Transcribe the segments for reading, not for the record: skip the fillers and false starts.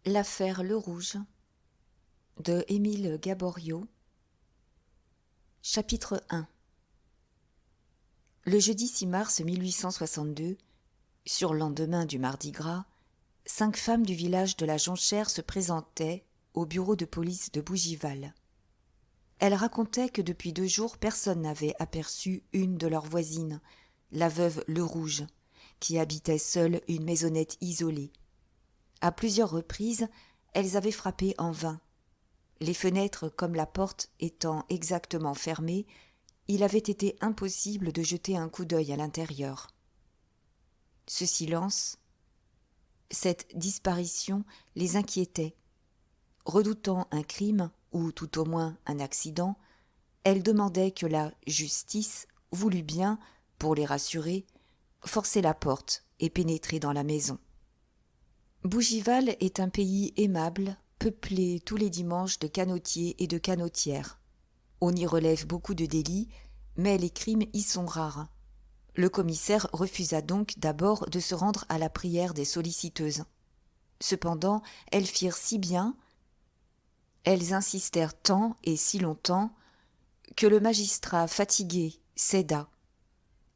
L'affaire Le Rouge de Émile Gaboriau. Chapitre 1. Le jeudi 6 mars 1862, sur le lendemain du Mardi Gras, 5 femmes du village de la Jonchère se présentaient au bureau de police de Bougival. Elles racontaient que depuis 2 jours, personne n'avait aperçu une de leurs voisines, la veuve Le Rouge, qui habitait seule une maisonnette isolée. À plusieurs reprises, elles avaient frappé en vain. Les fenêtres comme la porte étant exactement fermées, il avait été impossible de jeter un coup d'œil à l'intérieur. Ce silence, cette disparition les inquiétait. Redoutant un crime, ou tout au moins un accident, elles demandaient que la justice voulût bien, pour les rassurer, forcer la porte et pénétrer dans la maison. Bougival est un pays aimable, peuplé tous les dimanches de canotiers et de canotières. On y relève beaucoup de délits, mais les crimes y sont rares. Le commissaire refusa donc d'abord de se rendre à la prière des solliciteuses. Cependant, elles firent si bien, elles insistèrent tant et si longtemps, que le magistrat fatigué céda.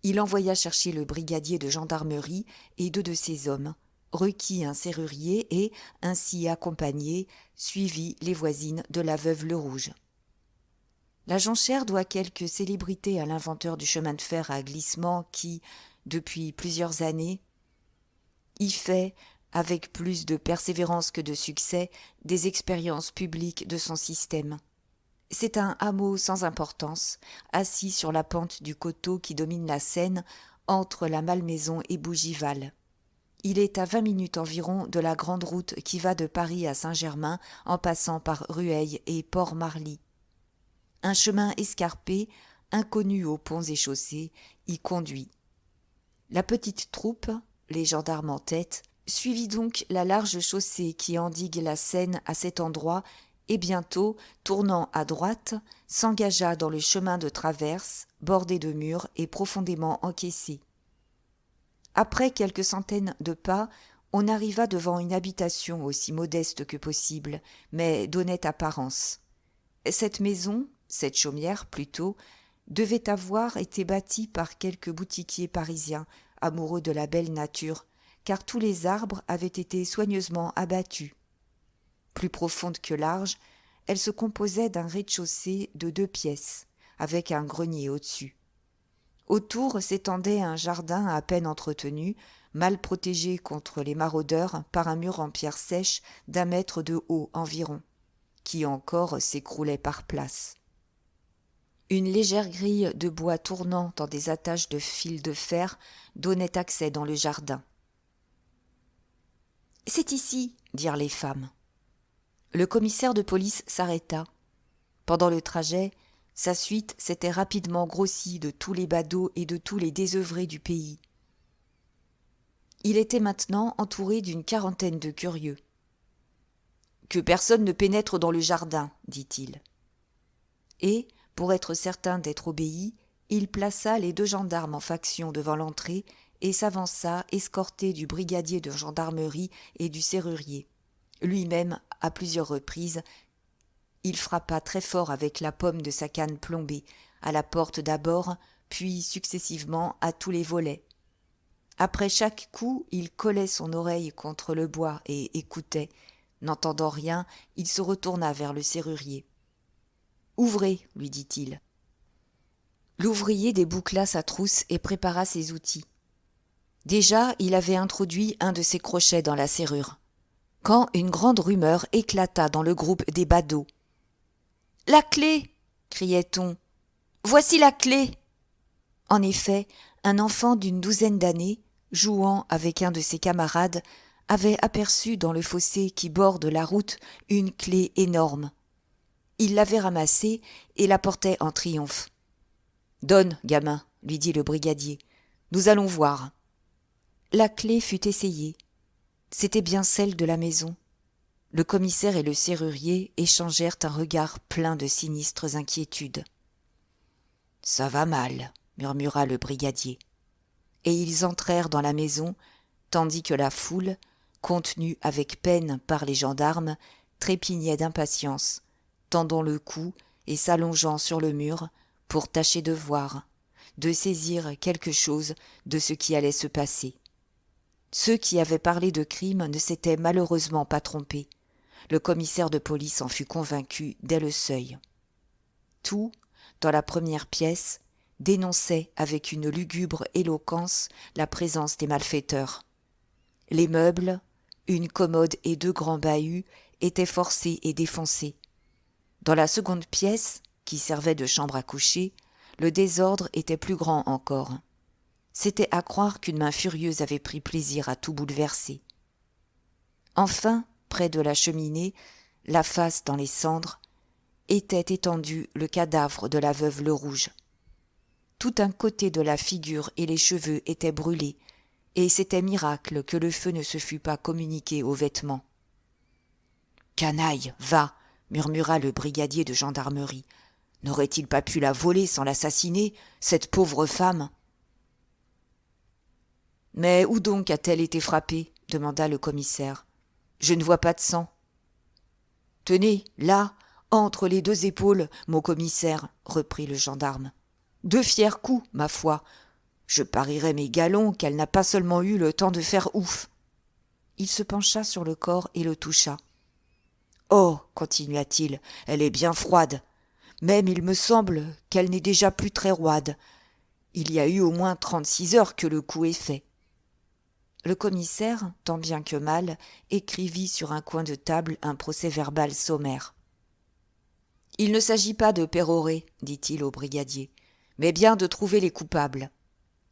Il envoya chercher le brigadier de gendarmerie et 2 de ses hommes, requit un serrurier et, ainsi accompagné, suivit les voisines de la veuve Le Rouge. La Jonchère doit quelque célébrité à l'inventeur du chemin de fer à glissement qui, depuis plusieurs années, y fait, avec plus de persévérance que de succès, des expériences publiques de son système. C'est un hameau sans importance, assis sur la pente du coteau qui domine la Seine, entre la Malmaison et Bougival. Il est à 20 minutes environ de la grande route qui va de Paris à Saint-Germain en passant par Rueil et Port-Marly. Un chemin escarpé, inconnu aux ponts et chaussées, y conduit. La petite troupe, les gendarmes en tête, suivit donc la large chaussée qui endigue la Seine à cet endroit et bientôt, tournant à droite, s'engagea dans le chemin de traverse, bordé de murs et profondément encaissé. Après quelques centaines de pas, on arriva devant une habitation aussi modeste que possible, mais d'honnête apparence. Cette maison, cette chaumière plutôt, devait avoir été bâtie par quelques boutiquiers parisiens, amoureux de la belle nature, car tous les arbres avaient été soigneusement abattus. Plus profonde que large, elle se composait d'un rez-de-chaussée de 2 pièces, avec un grenier au-dessus. Autour s'étendait un jardin à peine entretenu, mal protégé contre les maraudeurs par un mur en pierre sèche d'1 mètre de haut environ, qui encore s'écroulait par places. Une légère grille de bois tournant dans des attaches de fil de fer donnait accès dans le jardin. « C'est ici, » dirent les femmes. Le commissaire de police s'arrêta. Pendant le trajet, sa suite s'était rapidement grossie de tous les badauds et de tous les désœuvrés du pays. Il était maintenant entouré d'une 40aine de curieux. « Que personne ne pénètre dans le jardin, » dit-il. Et, pour être certain d'être obéi, il plaça les 2 gendarmes en faction devant l'entrée et s'avança escorté du brigadier de gendarmerie et du serrurier. Lui-même, à plusieurs reprises, il frappa très fort avec la pomme de sa canne plombée, à la porte d'abord, puis successivement à tous les volets. Après chaque coup, il collait son oreille contre le bois et écoutait. N'entendant rien, il se retourna vers le serrurier. « Ouvrez, lui dit-il. » L'ouvrier déboucla sa trousse et prépara ses outils. Déjà, il avait introduit un de ses crochets dans la serrure, quand une grande rumeur éclata dans le groupe des badauds. « La clé !» criait-on. « Voici la clé !» En effet, un enfant d'une 12aine d'années, jouant avec un de ses camarades, avait aperçu dans le fossé qui borde la route une clé énorme. Il l'avait ramassée et la portait en triomphe. « Donne, gamin, » lui dit le brigadier. « Nous allons voir. » La clé fut essayée. C'était bien celle de la maison. Le commissaire et le serrurier échangèrent un regard plein de sinistres inquiétudes. « Ça va mal, » murmura le brigadier. Et ils entrèrent dans la maison, tandis que la foule, contenu avec peine par les gendarmes, trépignait d'impatience, tendant le cou et s'allongeant sur le mur pour tâcher de voir, de saisir quelque chose de ce qui allait se passer. Ceux qui avaient parlé de crime ne s'étaient malheureusement pas trompés. Le commissaire de police en fut convaincu dès le seuil. Tout, dans la première pièce, dénonçait avec une lugubre éloquence la présence des malfaiteurs. Les meubles, une commode et 2 grands bahuts étaient forcés et défoncés. Dans la seconde pièce, qui servait de chambre à coucher, le désordre était plus grand encore. C'était à croire qu'une main furieuse avait pris plaisir à tout bouleverser. Enfin, près de la cheminée, la face dans les cendres, était étendu le cadavre de la veuve Lerouge. Tout un côté de la figure et les cheveux étaient brûlés, et c'était miracle que le feu ne se fût pas communiqué aux vêtements. « Canaille, va !» murmura le brigadier de gendarmerie. « N'aurait-il pas pu la voler sans l'assassiner, cette pauvre femme ?» « Mais où donc a-t-elle été frappée ?» demanda le commissaire. « Je ne vois pas de sang. »« Tenez, là, entre les 2 épaules, mon commissaire, » reprit le gendarme. « 2 fiers coups, ma foi. Je parierais mes galons qu'elle n'a pas seulement eu le temps de faire ouf. » Il se pencha sur le corps et le toucha. « Oh, continua-t-il, elle est bien froide. Même il me semble qu'elle n'est déjà plus très roide. Il y a eu au moins 36 heures que le coup est fait. » Le commissaire, tant bien que mal, écrivit sur un coin de table un procès-verbal sommaire. « Il ne s'agit pas de pérorer, dit-il au brigadier, mais bien de trouver les coupables.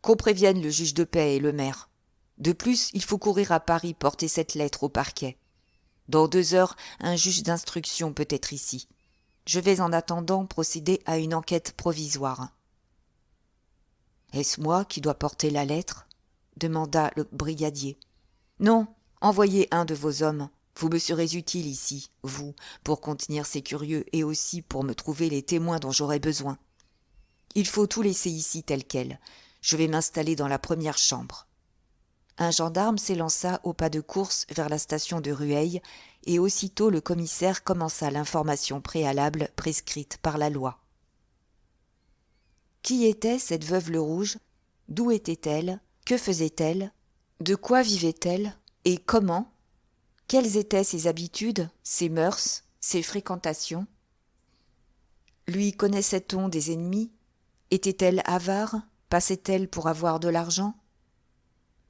Qu'on prévienne le juge de paix et le maire. De plus, il faut courir à Paris porter cette lettre au parquet. Dans 2 heures, un juge d'instruction peut être ici. Je vais en attendant procéder à une enquête provisoire. »« Est-ce moi qui dois porter la lettre ?» demanda le brigadier. « Non, envoyez un de vos hommes. Vous me serez utile ici, vous, pour contenir ces curieux et aussi pour me trouver les témoins dont j'aurai besoin. Il faut tout laisser ici tel quel. Je vais m'installer dans la première chambre. » Un gendarme s'élança au pas de course vers la station de Rueil et aussitôt le commissaire commença l'information préalable prescrite par la loi. Qui était cette veuve Lerouge ? D'où était-elle ? Que faisait-elle ? De quoi vivait-elle ? Et comment ? Quelles étaient ses habitudes, ses mœurs, ses fréquentations ? Lui connaissait-on des ennemis ? Était-elle avare ? Passait-elle pour avoir de l'argent ?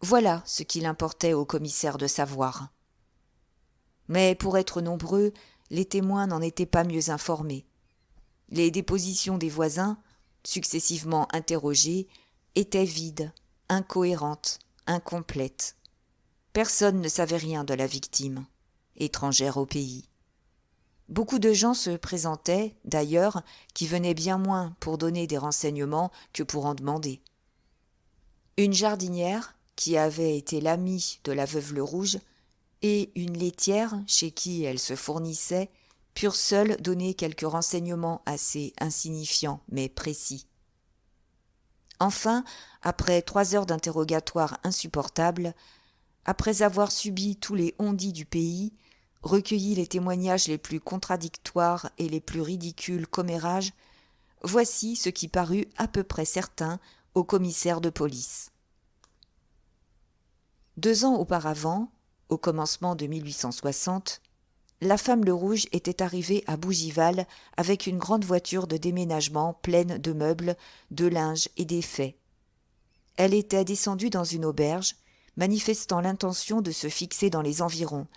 Voilà ce qu'il importait au commissaire de savoir. Mais pour être nombreux, les témoins n'en étaient pas mieux informés. Les dépositions des voisins, successivement interrogées, étaient vides, incohérente, incomplète. Personne ne savait rien de la victime, étrangère au pays. Beaucoup de gens se présentaient, d'ailleurs, qui venaient bien moins pour donner des renseignements que pour en demander. Une jardinière, qui avait été l'amie de la veuve Lerouge, et une laitière, chez qui elle se fournissait, purent seules donner quelques renseignements assez insignifiants mais précis. Enfin, après 3 heures d'interrogatoire insupportables, après avoir subi tous les on-dit du pays, recueilli les témoignages les plus contradictoires et les plus ridicules commérages, voici ce qui parut à peu près certain au commissaire de police. 2 ans auparavant, au commencement de 1860, la femme Lerouge était arrivée à Bougival avec une grande voiture de déménagement pleine de meubles, de linge et d'effets. Elle était descendue dans une auberge, manifestant l'intention de se fixer dans les environs,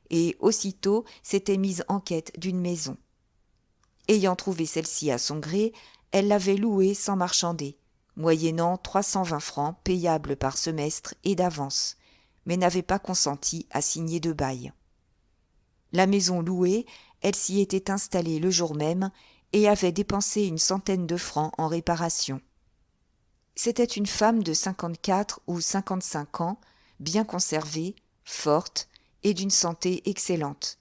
et aussitôt s'était mise en quête d'une maison. Ayant trouvé celle-ci à son gré, elle l'avait louée sans marchander, moyennant 320 francs payables par semestre et d'avance, mais n'avait pas consenti à signer de bail. La maison louée, elle s'y était installée le jour même et avait dépensé une centaine de francs en réparation. C'était une femme de 54 ou 55 ans, bien conservée, forte et d'une santé excellente.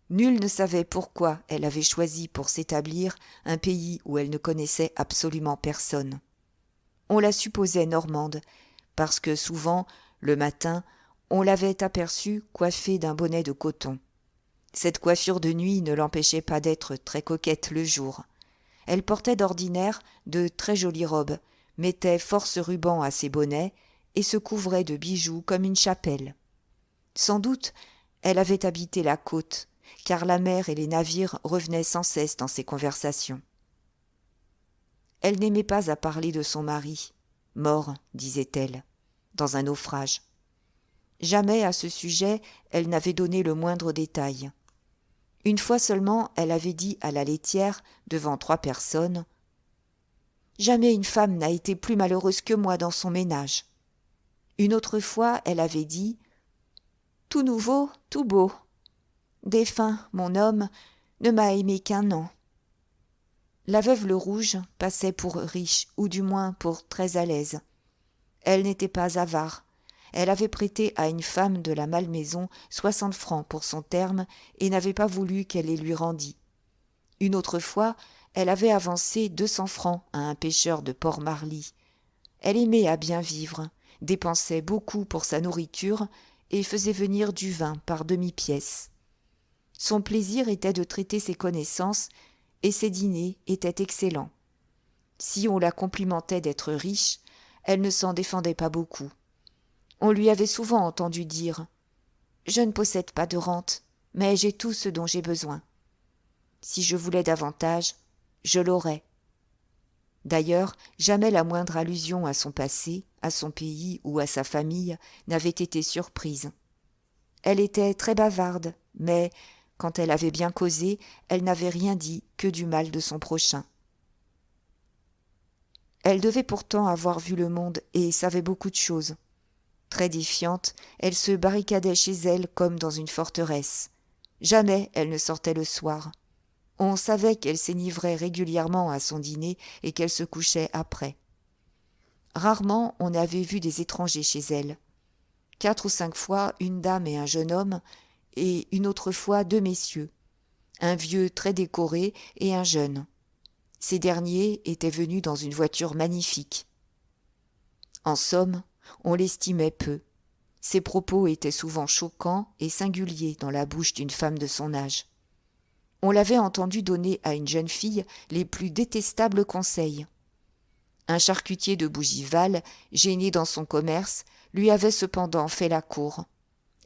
Nul ne savait pourquoi elle avait choisi pour s'établir un pays où elle ne connaissait absolument personne. On la supposait normande, parce que souvent, le matin, On l'avait aperçu coiffée d'un bonnet de coton. Cette coiffure de nuit ne l'empêchait pas d'être très coquette le jour. Elle portait d'ordinaire de très jolies robes, mettait force rubans à ses bonnets et se couvrait de bijoux comme une chapelle. Sans doute, elle avait habité la côte, car la mer et les navires revenaient sans cesse dans ses conversations. Elle n'aimait pas à parler de son mari, mort, disait-elle, dans un naufrage. Jamais à ce sujet elle n'avait donné le moindre détail. Une fois seulement, elle avait dit à la laitière, devant 3 personnes, « Jamais une femme n'a été plus malheureuse que moi dans son ménage. » Une autre fois, elle avait dit, « Tout nouveau, tout beau. Défunt, mon homme, ne m'a aimé qu'1 an. » La veuve Le Rouge passait pour riche, ou du moins pour très à l'aise. Elle n'était pas avare. Elle avait prêté à une femme de la Malmaison 60 francs pour son terme et n'avait pas voulu qu'elle les lui rendît. Une autre fois, elle avait avancé 200 francs à un pêcheur de Port-Marly. Elle aimait à bien vivre, dépensait beaucoup pour sa nourriture et faisait venir du vin par demi-pièce. Son plaisir était de traiter ses connaissances et ses dîners étaient excellents. Si on la complimentait d'être riche, elle ne s'en défendait pas beaucoup. On lui avait souvent entendu dire « Je ne possède pas de rente, mais j'ai tout ce dont j'ai besoin. Si je voulais davantage, je l'aurais. » D'ailleurs, jamais la moindre allusion à son passé, à son pays ou à sa famille n'avait été surprise. Elle était très bavarde, mais, quand elle avait bien causé, elle n'avait rien dit que du mal de son prochain. Elle devait pourtant avoir vu le monde et savait beaucoup de choses. Très défiante, elle se barricadait chez elle comme dans une forteresse. Jamais elle ne sortait le soir. On savait qu'elle s'enivrait régulièrement à son dîner et qu'elle se couchait après. Rarement on avait vu des étrangers chez elle. 4 ou 5 fois, une dame et un jeune homme, et une autre fois 2 messieurs, un vieux très décoré et un jeune. Ces derniers étaient venus dans une voiture magnifique. En somme, on l'estimait peu. Ses propos étaient souvent choquants et singuliers dans la bouche d'une femme de son âge. On l'avait entendu donner à une jeune fille les plus détestables conseils. Un charcutier de Bougival, gêné dans son commerce, lui avait cependant fait la cour.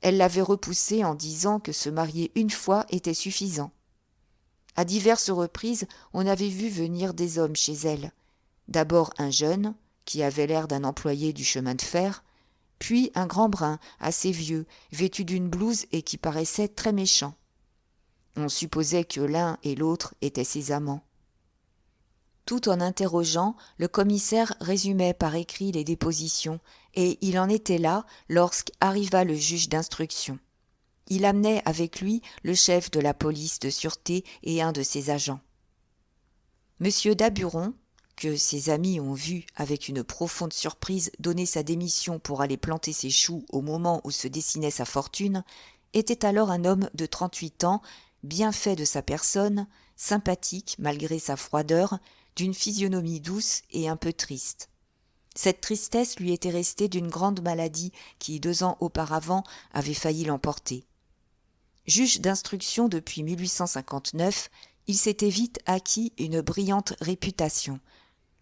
Elle l'avait repoussé en disant que se marier une fois était suffisant. À diverses reprises, on avait vu venir des hommes chez elle. D'abord un jeune, qui avait l'air d'un employé du chemin de fer, puis un grand brun, assez vieux, vêtu d'une blouse et qui paraissait très méchant. On supposait que l'un et l'autre étaient ses amants. Tout en interrogeant, le commissaire résumait par écrit les dépositions, et il en était là lorsqu'arriva le juge d'instruction. Il amenait avec lui le chef de la police de sûreté et un de ses agents. Monsieur Daburon, que ses amis ont vu avec une profonde surprise donner sa démission pour aller planter ses choux au moment où se dessinait sa fortune, était alors un homme de 38 ans, bien fait de sa personne, sympathique malgré sa froideur, d'une physionomie douce et un peu triste. Cette tristesse lui était restée d'une grande maladie qui, 2 ans auparavant, avait failli l'emporter. Juge d'instruction depuis 1859, il s'était vite acquis une brillante réputation.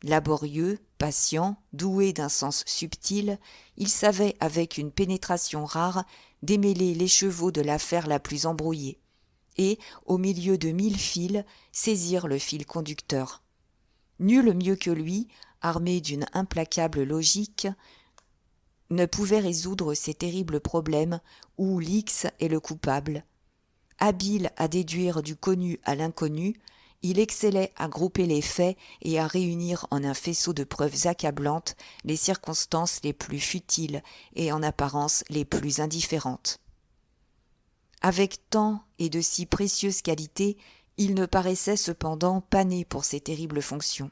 Laborieux, patient, doué d'un sens subtil, il savait, avec une pénétration rare, démêler l'écheveau de l'affaire la plus embrouillée, et, au milieu de 1000 fils, saisir le fil conducteur. Nul mieux que lui, armé d'une implacable logique, ne pouvait résoudre ces terribles problèmes où l'X est le coupable. Habile à déduire du connu à l'inconnu, il excellait à grouper les faits et à réunir en un faisceau de preuves accablantes les circonstances les plus futiles et en apparence les plus indifférentes. Avec tant et de si précieuses qualités, il ne paraissait cependant pas né pour ces terribles fonctions.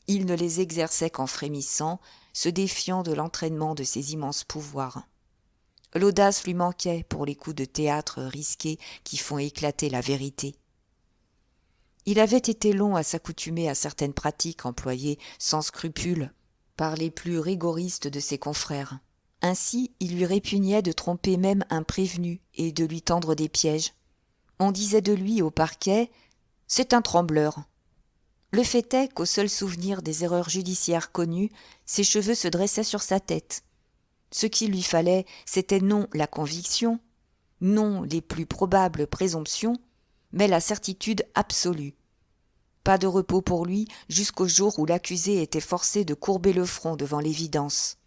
Il ne les exerçait qu'en frémissant, se défiant de l'entraînement de ses immenses pouvoirs. L'audace lui manquait pour les coups de théâtre risqués qui font éclater la vérité. Il avait été long à s'accoutumer à certaines pratiques employées sans scrupule par les plus rigoristes de ses confrères. Ainsi, il lui répugnait de tromper même un prévenu et de lui tendre des pièges. On disait de lui au parquet « c'est un trembleur ». Le fait est qu'au seul souvenir des erreurs judiciaires connues, ses cheveux se dressaient sur sa tête. Ce qu'il lui fallait, c'était non la conviction, non les plus probables présomptions, mais la certitude absolue. Pas de repos pour lui jusqu'au jour où l'accusé était forcé de courber le front devant l'évidence.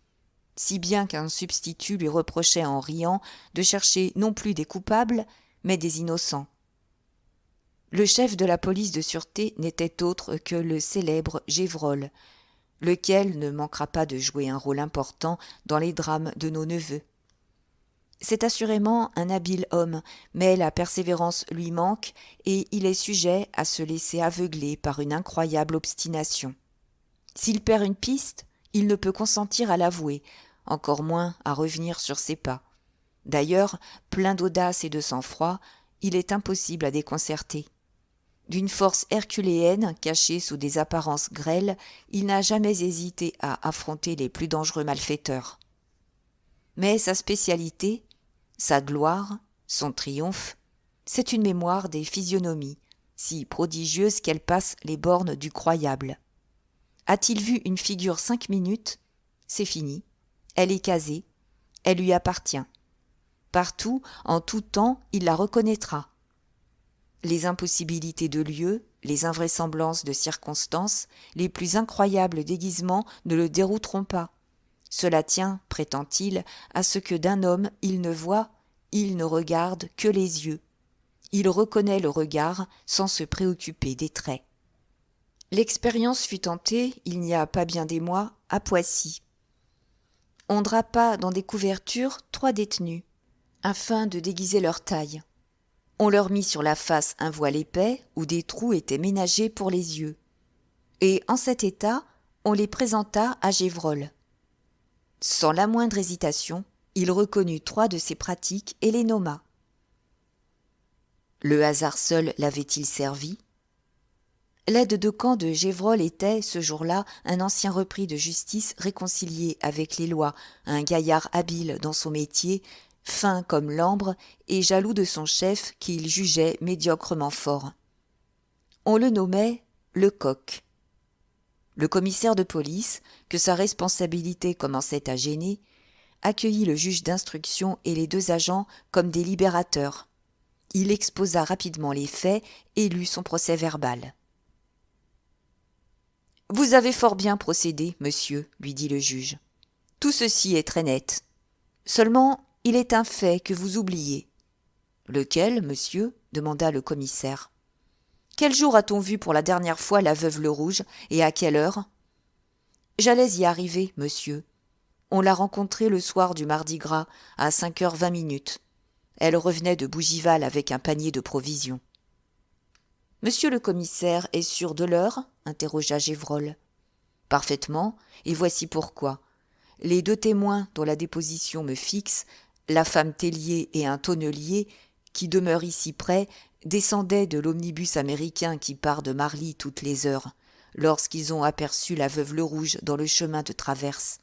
Si bien qu'un substitut lui reprochait en riant de chercher non plus des coupables, mais des innocents. Le chef de la police de sûreté n'était autre que le célèbre Gévrol, lequel ne manquera pas de jouer un rôle important dans les drames de nos neveux. C'est assurément un habile homme, mais la persévérance lui manque et il est sujet à se laisser aveugler par une incroyable obstination. S'il perd une piste, il ne peut consentir à l'avouer, encore moins à revenir sur ses pas. D'ailleurs, plein d'audace et de sang-froid, il est impossible à déconcerter. D'une force herculéenne, cachée sous des apparences grêles, il n'a jamais hésité à affronter les plus dangereux malfaiteurs. Mais sa spécialité, sa gloire, son triomphe, c'est une mémoire des physionomies, si prodigieuse qu'elle passe les bornes du croyable. A-t-il vu une figure 5 minutes ? C'est fini. Elle est casée. Elle lui appartient. Partout, en tout temps, il la reconnaîtra. Les impossibilités de lieu, les invraisemblances de circonstances, les plus incroyables déguisements ne le dérouteront pas. Cela tient, prétend-il, à ce que d'un homme il ne voit, il ne regarde que les yeux. Il reconnaît le regard sans se préoccuper des traits. L'expérience fut tentée, il n'y a pas bien des mois, à Poissy. On drapa dans des couvertures 3 détenus, afin de déguiser leur taille. On leur mit sur la face un voile épais où des trous étaient ménagés pour les yeux. Et en cet état, on les présenta à Gévrol. Sans la moindre hésitation, il reconnut 3 de ces pratiques et les nomma. Le hasard seul l'avait-il servi ? L'aide de camp de Gévrol était, ce jour-là, un ancien repris de justice réconcilié avec les lois, un gaillard habile dans son métier, fin comme l'ambre et jaloux de son chef qu'il jugeait médiocrement fort. On le nommait Lecoq. Le commissaire de police, que sa responsabilité commençait à gêner, accueillit le juge d'instruction et les 2 agents comme des libérateurs. Il exposa rapidement les faits et lut son procès-verbal. « Vous avez fort bien procédé, monsieur, lui dit le juge. Tout ceci est très net. Seulement, il est un fait que vous oubliez. »« Lequel, monsieur ?» demanda le commissaire. « Quel jour a-t-on vu pour la dernière fois la veuve Le Rouge, et à quelle heure ?»« J'allais y arriver, monsieur. On l'a rencontrée le soir du Mardi Gras, à 5h20. Elle revenait de Bougival avec un panier de provisions. »« Monsieur le commissaire est sûr de l'heure ?» interrogea Gévrol. « Parfaitement, et voici pourquoi. Les 2 témoins dont la déposition me fixe, la femme Tellier et un tonnelier, qui demeurent ici près, descendaient de l'omnibus américain qui part de Marly toutes les heures, lorsqu'ils ont aperçu la veuve Le Rouge dans le chemin de traverse.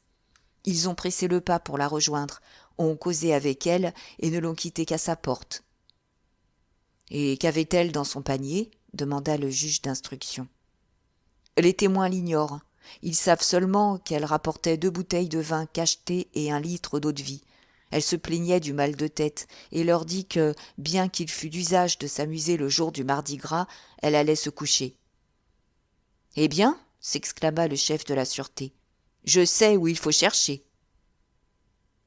Ils ont pressé le pas pour la rejoindre, ont causé avec elle et ne l'ont quittée qu'à sa porte. »« Et qu'avait-elle dans son panier ?» demanda le juge d'instruction. « Les témoins l'ignorent. Ils savent seulement qu'elle rapportait 2 bouteilles de vin cacheté et 1 litre d'eau-de-vie. Elle se plaignait du mal de tête et leur dit que, bien qu'il fût d'usage de s'amuser le jour du Mardi Gras, elle allait se coucher. »« Eh bien, s'exclama le chef de la sûreté, « je sais où il faut chercher. »«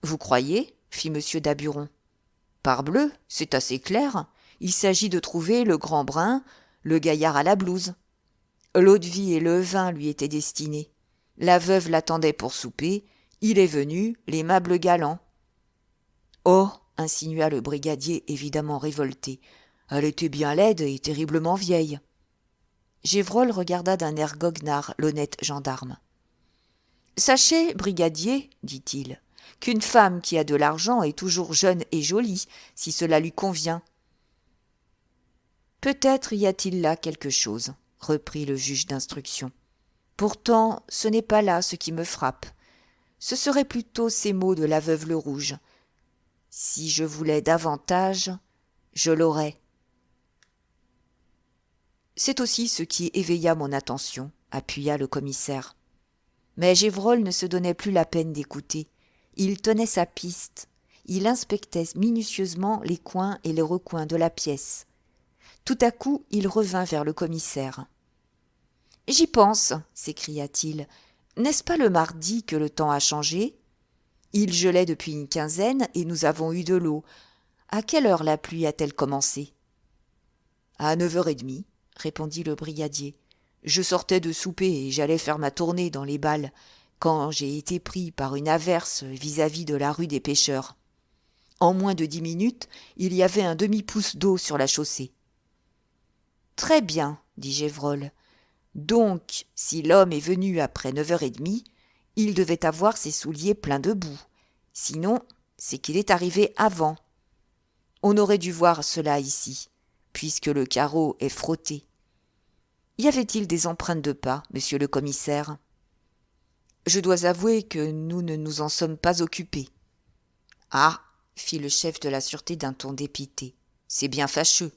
Vous croyez ?» fit M. Daburon. « Parbleu, c'est assez clair. Il s'agit de trouver le grand brun, le gaillard à la blouse. L'eau-de-vie et le vin lui étaient destinés. La veuve l'attendait pour souper. Il est venu, l'aimable galant. »« Oh !» insinua le brigadier évidemment révolté. « Elle était bien laide et terriblement vieille. » Gévrol regarda d'un air goguenard l'honnête gendarme. « Sachez, brigadier, dit-il, qu'une femme qui a de l'argent est toujours jeune et jolie, si cela lui convient. »« Peut-être y a-t-il là quelque chose, » reprit le juge d'instruction. « Pourtant, ce n'est pas là ce qui me frappe. ce seraient plutôt ces mots de la veuve Le Rouge. Si je voulais davantage, je l'aurais. C'est aussi ce qui éveilla mon attention, appuya le commissaire. Mais Gévrol ne se donnait plus la peine d'écouter. Il tenait sa piste. Il inspectait minutieusement les coins et les recoins de la pièce. Tout à coup, il revint vers le commissaire. « J'y pense, s'écria-t-il. N'est-ce pas le mardi que le temps a changé ? Il gelait depuis une quinzaine et nous avons eu de l'eau. À quelle heure la pluie a-t-elle commencé ? » « À 9h30, répondit le brigadier. Je sortais de souper et j'allais faire ma tournée dans les balles quand j'ai été pris par une averse vis-à-vis de la rue des Pêcheurs. En moins de 10 minutes, il y avait un demi-pouce d'eau sur la chaussée. « Très bien, dit Gévrol. Donc, si l'homme est venu après 9h30, il devait avoir ses souliers pleins de boue. Sinon, c'est qu'il est arrivé avant. On aurait dû voir cela ici, puisque le carreau est frotté. Y avait-il des empreintes de pas, monsieur le commissaire ? Je dois avouer que nous ne nous en sommes pas occupés. Ah, fit le chef de la sûreté d'un ton dépité, c'est bien fâcheux.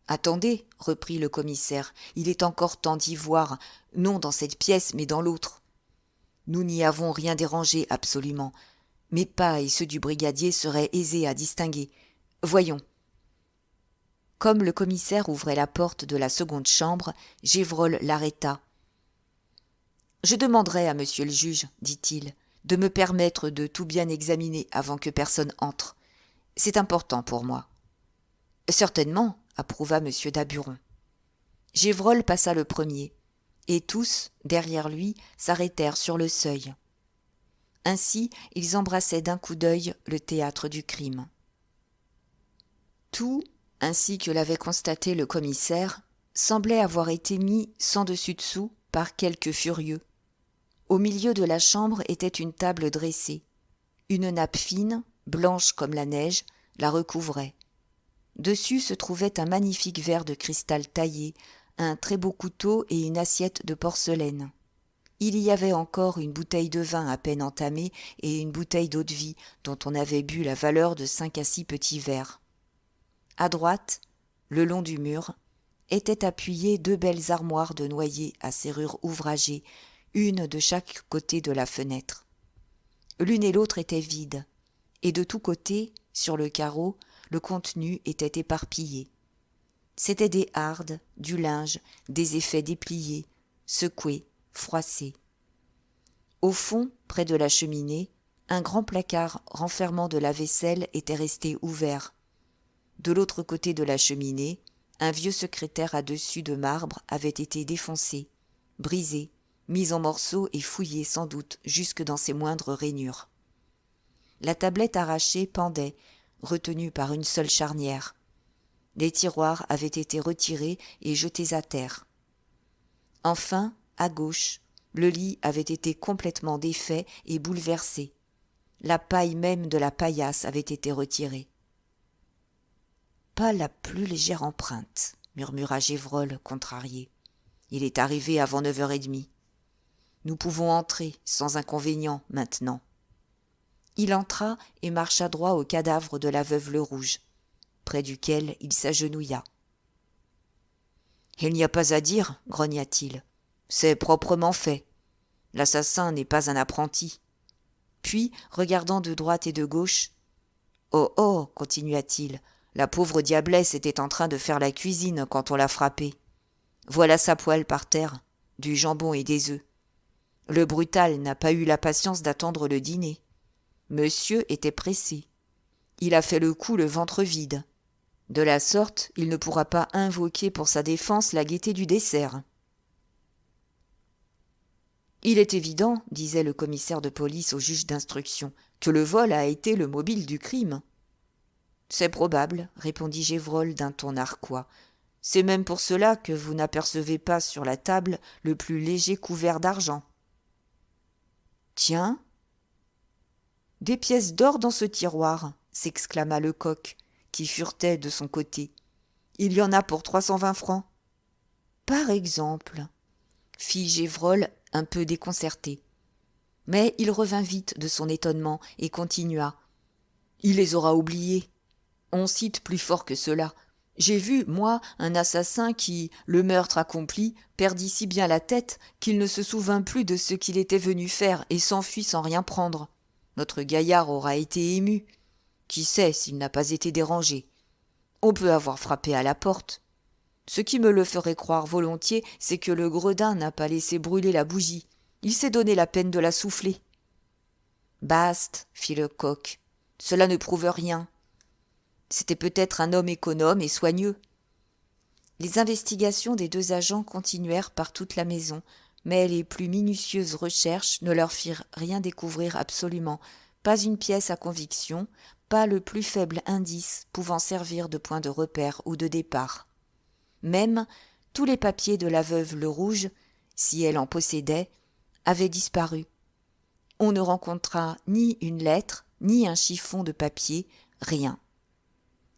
Attendez, reprit le commissaire, il est encore temps d'y voir, non dans cette pièce, mais dans l'autre. Nous n'y avons rien dérangé absolument. Mes pas et ceux du brigadier seraient aisés à distinguer. Voyons. Comme le commissaire ouvrait la porte de la seconde chambre, Gévrol l'arrêta. « Je demanderai à monsieur le juge, dit-il, de me permettre de tout bien examiner avant que personne entre. C'est important pour moi. »« Certainement, » approuva monsieur Daburon. Gévrol passa le premier, et tous, derrière lui, s'arrêtèrent sur le seuil. Ainsi, ils embrassaient d'un coup d'œil le théâtre du crime. Tout, ainsi que l'avait constaté le commissaire, semblait avoir été mis sans dessus-dessous par quelques furieux. Au milieu de la chambre était une table dressée. Une nappe fine, blanche comme la neige, la recouvrait. Dessus se trouvait un magnifique verre de cristal taillé, un très beau couteau et une assiette de porcelaine. Il y avait encore une bouteille de vin à peine entamée et une bouteille d'eau-de-vie dont on avait bu la valeur de 5 à 6 petits verres. À droite, le long du mur, étaient appuyées 2 belles armoires de noyer à serrure ouvragée, une de chaque côté de la fenêtre. L'une et l'autre étaient vides, et de tous côtés, sur le carreau, le contenu était éparpillé. C'étaient des hardes, du linge, des effets dépliés, secoués, froissés. Au fond, près de la cheminée, un grand placard renfermant de la vaisselle était resté ouvert. De l'autre côté de la cheminée, un vieux secrétaire à dessus de marbre avait été défoncé, brisé, mis en morceaux et fouillé sans doute jusque dans ses moindres rainures. La tablette arrachée pendait, retenue par une seule charnière. Les tiroirs avaient été retirés et jetés à terre. Enfin, à gauche, le lit avait été complètement défait et bouleversé. La paille même de la paillasse avait été retirée. « Pas la plus légère empreinte, » murmura Gévrol, contrarié. « Il est arrivé avant 9h30. Nous pouvons entrer sans inconvénient maintenant. » Il entra et marcha droit au cadavre de la veuve Le Rouge, près duquel il s'agenouilla. « Il n'y a pas à dire, grogna-t-il. C'est proprement fait. L'assassin n'est pas un apprenti. » Puis, regardant de droite et de gauche, « Oh, oh, continua-t-il, la pauvre diablesse était en train de faire la cuisine quand on l'a frappée. Voilà sa poêle par terre, du jambon et des œufs. Le brutal n'a pas eu la patience d'attendre le dîner. Monsieur était pressé. Il a fait le coup le ventre vide. De la sorte, il ne pourra pas invoquer pour sa défense la gaieté du dessert. »« Il est évident, disait le commissaire de police au juge d'instruction, que le vol a été le mobile du crime. »« C'est probable, répondit Gévrol d'un ton narquois. C'est même pour cela que vous n'apercevez pas sur la table le plus léger couvert d'argent. »« Tiens !»« Des pièces d'or dans ce tiroir, » s'exclama Lecoq, qui furetait de son côté. « Il y en a pour 320 francs. »« Par exemple, » fit Gévrol un peu déconcerté. « Mais il revint vite de son étonnement et continua. « Il les aura oubliés. On cite plus fort que cela. J'ai vu, moi, un assassin qui, le meurtre accompli, perdit si bien la tête qu'il ne se souvint plus de ce qu'il était venu faire et s'enfuit sans rien prendre. Notre gaillard aura été ému. Qui sait s'il n'a pas été dérangé? On peut avoir frappé à la porte. Ce qui me le ferait croire volontiers, c'est que le gredin n'a pas laissé brûler la bougie. Il s'est donné la peine de la souffler. »« Bast, fit le coq, cela ne prouve rien. C'était peut-être un homme économe et soigneux. » Les investigations des deux agents continuèrent par toute la maison, mais les plus minutieuses recherches ne leur firent rien découvrir absolument, pas une pièce à conviction, pas le plus faible indice pouvant servir de point de repère ou de départ. Même tous les papiers de la veuve Le Rouge, si elle en possédait, avaient disparu. On ne rencontra ni une lettre, ni un chiffon de papier, rien.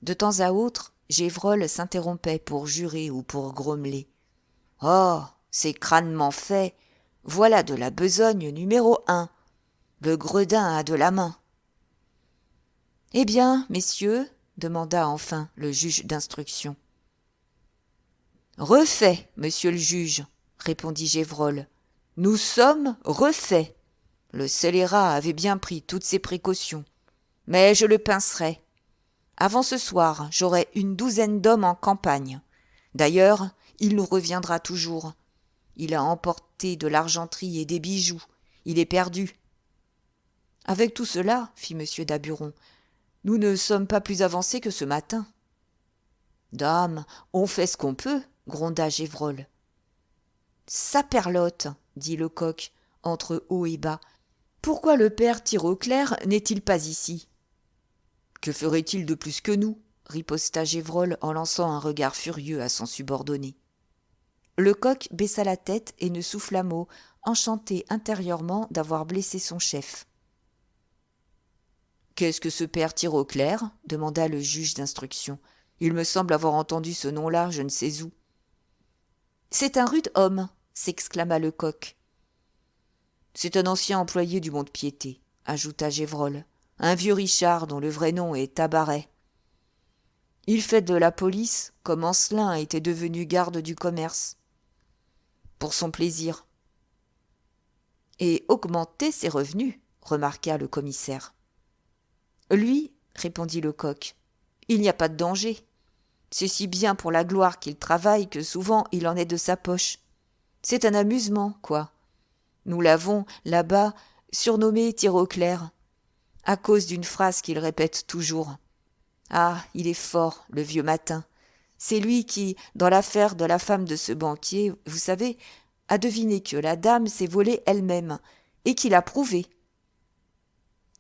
De temps à autre, Gévrol s'interrompait pour jurer ou pour grommeler. « Oh, c'est crânement fait. Voilà de la besogne numéro 1. Le gredin a de la main. »« Eh bien, messieurs, demanda enfin le juge d'instruction. « Refait, monsieur le juge, répondit Gévrol. Nous sommes refaits. Le scélérat avait bien pris toutes ses précautions. Mais je le pincerai. Avant ce soir, j'aurai une douzaine d'hommes en campagne. D'ailleurs, il nous reviendra toujours. Il a emporté de l'argenterie et des bijoux. Il est perdu. » « Avec tout cela, fit M. Daburon, nous ne sommes pas plus avancés que ce matin. »« Dame, on fait ce qu'on peut, » gronda Gévrol. « Saperlotte, dit Lecoq, entre haut et bas. Pourquoi le père Tirauclair n'est-il pas ici ? » « Que ferait-il de plus que nous ?» riposta Gévrol en lançant un regard furieux à son subordonné. Lecoq baissa la tête et ne souffla mot, enchanté intérieurement d'avoir blessé son chef. « Qu'est-ce que ce père Tirauclair ? demanda le juge d'instruction. Il me semble avoir entendu ce nom-là, je ne sais où. « C'est un rude homme, s'exclama Lecoq. « C'est un ancien employé du Mont-de-Piété, ajouta Gévrol. Un vieux Richard dont le vrai nom est Tabaret. Il fait de la police comme Ancelin était devenu garde du commerce. Pour son plaisir. Et augmenter ses revenus, remarqua le commissaire. Lui, répondit Lecoq, il n'y a pas de danger. C'est si bien pour la gloire qu'il travaille que souvent il en est de sa poche. C'est un amusement, quoi. Nous l'avons, là-bas, surnommé Tirauclair, à cause d'une phrase qu'il répète toujours. Ah, il est fort, le vieux matin. C'est lui qui, dans l'affaire de la femme de ce banquier, vous savez, a deviné que la dame s'est volée elle-même, et qui l'a prouvé.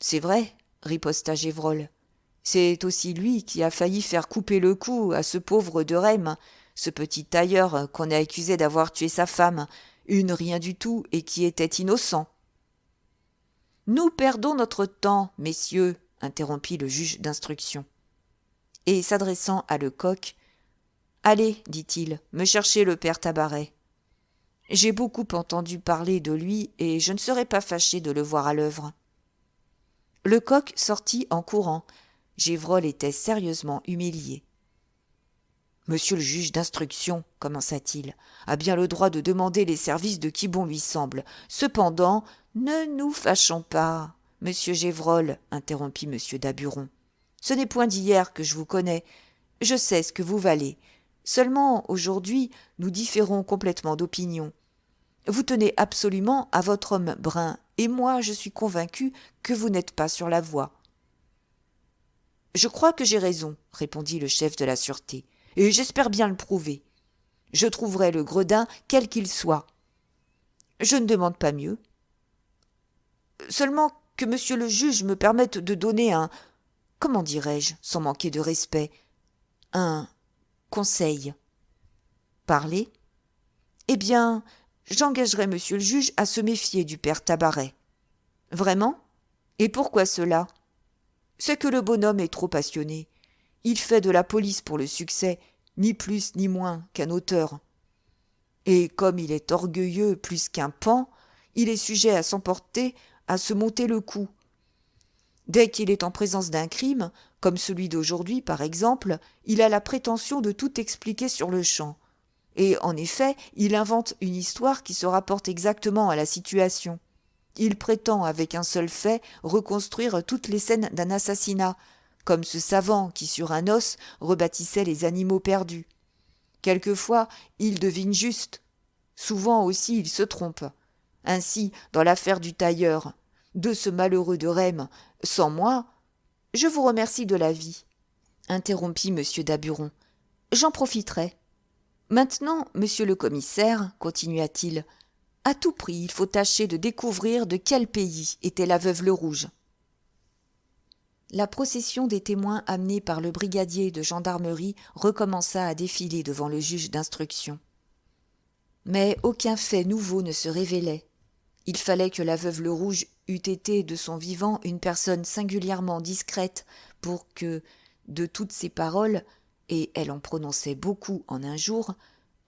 C'est vrai, riposta Gévrol. C'est aussi lui qui a failli faire couper le cou à ce pauvre de Rème, ce petit tailleur qu'on a accusé d'avoir tué sa femme, une rien du tout et qui était innocent. Nous perdons notre temps, messieurs, interrompit le juge d'instruction. Et s'adressant à Lecoq, « Allez, dit-il, me chercher le père Tabaret. J'ai beaucoup entendu parler de lui et je ne serais pas fâché de le voir à l'œuvre. » Lecoq sortit en courant. Gévrol était sérieusement humilié. « Monsieur le juge d'instruction, commença-t-il, a bien le droit de demander les services de qui bon lui semble. Cependant, ne nous fâchons pas, monsieur Gévrol, interrompit monsieur Daburon. Ce n'est point d'hier que je vous connais. Je sais ce que vous valez. Seulement, aujourd'hui, nous différons complètement d'opinion. Vous tenez absolument à votre homme brun, et moi je suis convaincu que vous n'êtes pas sur la voie. »« Je crois que j'ai raison, répondit le chef de la sûreté, et j'espère bien le prouver. Je trouverai le gredin quel qu'il soit. Je ne demande pas mieux. Seulement que monsieur le juge me permette de donner un, comment dirais-je, sans manquer de respect, un conseil. »« Parlez. »« Eh bien, j'engagerai monsieur le juge à se méfier du père Tabaret. »« Vraiment ? Et pourquoi cela ? » ?»« C'est que le bonhomme est trop passionné. Il fait de la police pour le succès, ni plus ni moins qu'un auteur. Et comme il est orgueilleux plus qu'un paon, il est sujet à s'emporter à se monter le cou. Dès qu'il est en présence d'un crime, comme celui d'aujourd'hui par exemple, il a la prétention de tout expliquer sur le champ. Et en effet, il invente une histoire qui se rapporte exactement à la situation. Il prétend, avec un seul fait, reconstruire toutes les scènes d'un assassinat, comme ce savant qui, sur un os, rebâtissait les animaux perdus. Quelquefois, il devine juste. Souvent aussi, il se trompe. Ainsi, dans l'affaire du tailleur, de ce malheureux de Rème, sans moi, je vous remercie de l'avis, interrompit M. Daburon. J'en profiterai. Maintenant, monsieur le commissaire, continua-t-il, à tout prix, il faut tâcher de découvrir de quel pays était la veuve Le Rouge. La procession des témoins amenés par le brigadier de gendarmerie recommença à défiler devant le juge d'instruction. Mais aucun fait nouveau ne se révélait. Il fallait que la veuve Le Rouge eût été de son vivant une personne singulièrement discrète pour que, de toutes ses paroles, et elle en prononçait beaucoup en un jour,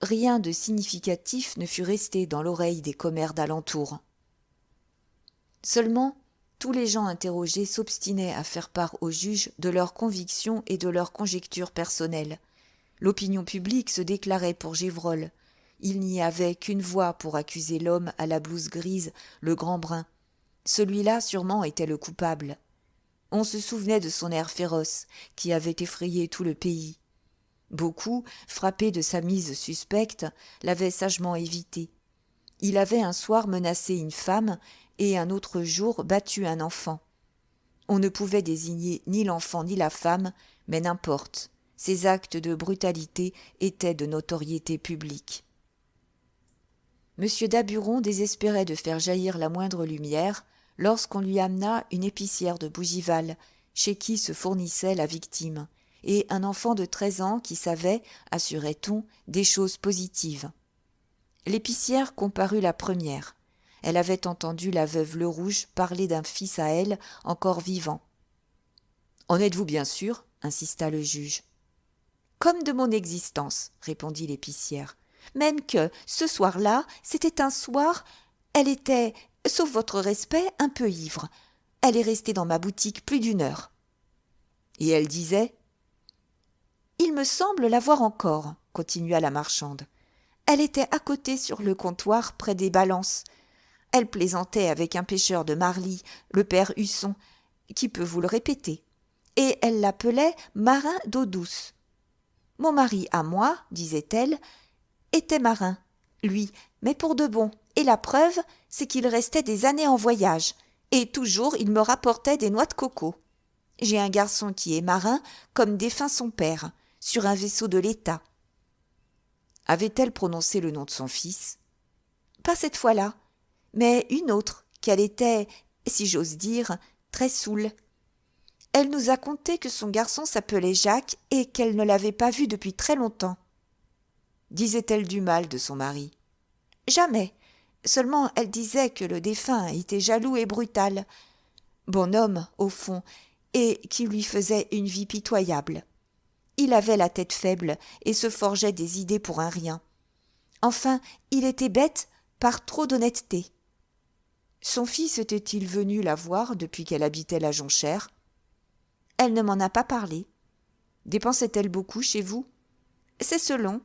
rien de significatif ne fût resté dans l'oreille des commères d'alentour. Seulement, tous les gens interrogés s'obstinaient à faire part au juge de leurs convictions et de leurs conjectures personnelles. L'opinion publique se déclarait pour Gévrol. Il n'y avait qu'une voix pour accuser l'homme à la blouse grise, le grand brun. Celui-là sûrement était le coupable. On se souvenait de son air féroce, qui avait effrayé tout le pays. Beaucoup, frappés de sa mise suspecte, l'avaient sagement évité. Il avait un soir menacé une femme et un autre jour battu un enfant. On ne pouvait désigner ni l'enfant ni la femme, mais n'importe. Ces actes de brutalité étaient de notoriété publique. M. Daburon désespérait de faire jaillir la moindre lumière lorsqu'on lui amena une épicière de Bougival, chez qui se fournissait la victime, et un enfant de 13 ans qui savait, assurait-on, des choses positives. L'épicière comparut la première. Elle avait entendu la veuve Le Rouge parler d'un fils à elle encore vivant. « En êtes-vous bien sûr ?» insista le juge. « Comme de mon existence, » répondit l'épicière. « Même que, ce soir-là, c'était un soir, elle était, sauf votre respect, un peu ivre. Elle est restée dans ma boutique plus d'1 heure. » Et elle disait « Il me semble la voir encore, » continua la marchande. Elle était à côté sur le comptoir près des balances. Elle plaisantait avec un pêcheur de Marly, le père Husson, qui peut vous le répéter, et elle l'appelait marin d'eau douce. Mon mari à moi, disait-elle, était marin, lui, mais pour de bon, et la preuve, c'est qu'il restait des années en voyage, et toujours il me rapportait des noix de coco. J'ai un garçon qui est marin, comme défunt son père, sur un vaisseau de l'État. Avait-elle prononcé le nom de son fils ? Pas cette fois-là, mais une autre, qu'elle était, si j'ose dire, très saoule. Elle nous a conté que son garçon s'appelait Jacques et qu'elle ne l'avait pas vu depuis très longtemps. Disait-elle du mal de son mari ? Jamais. Seulement elle disait que le défunt était jaloux et brutal. Bon homme, au fond, et qui lui faisait une vie pitoyable. Il avait la tête faible et se forgeait des idées pour un rien. Enfin, il était bête par trop d'honnêteté. Son fils était-il venu la voir depuis qu'elle habitait la Jonchère ? Elle ne m'en a pas parlé. Dépensait-elle beaucoup chez vous ? C'est selon.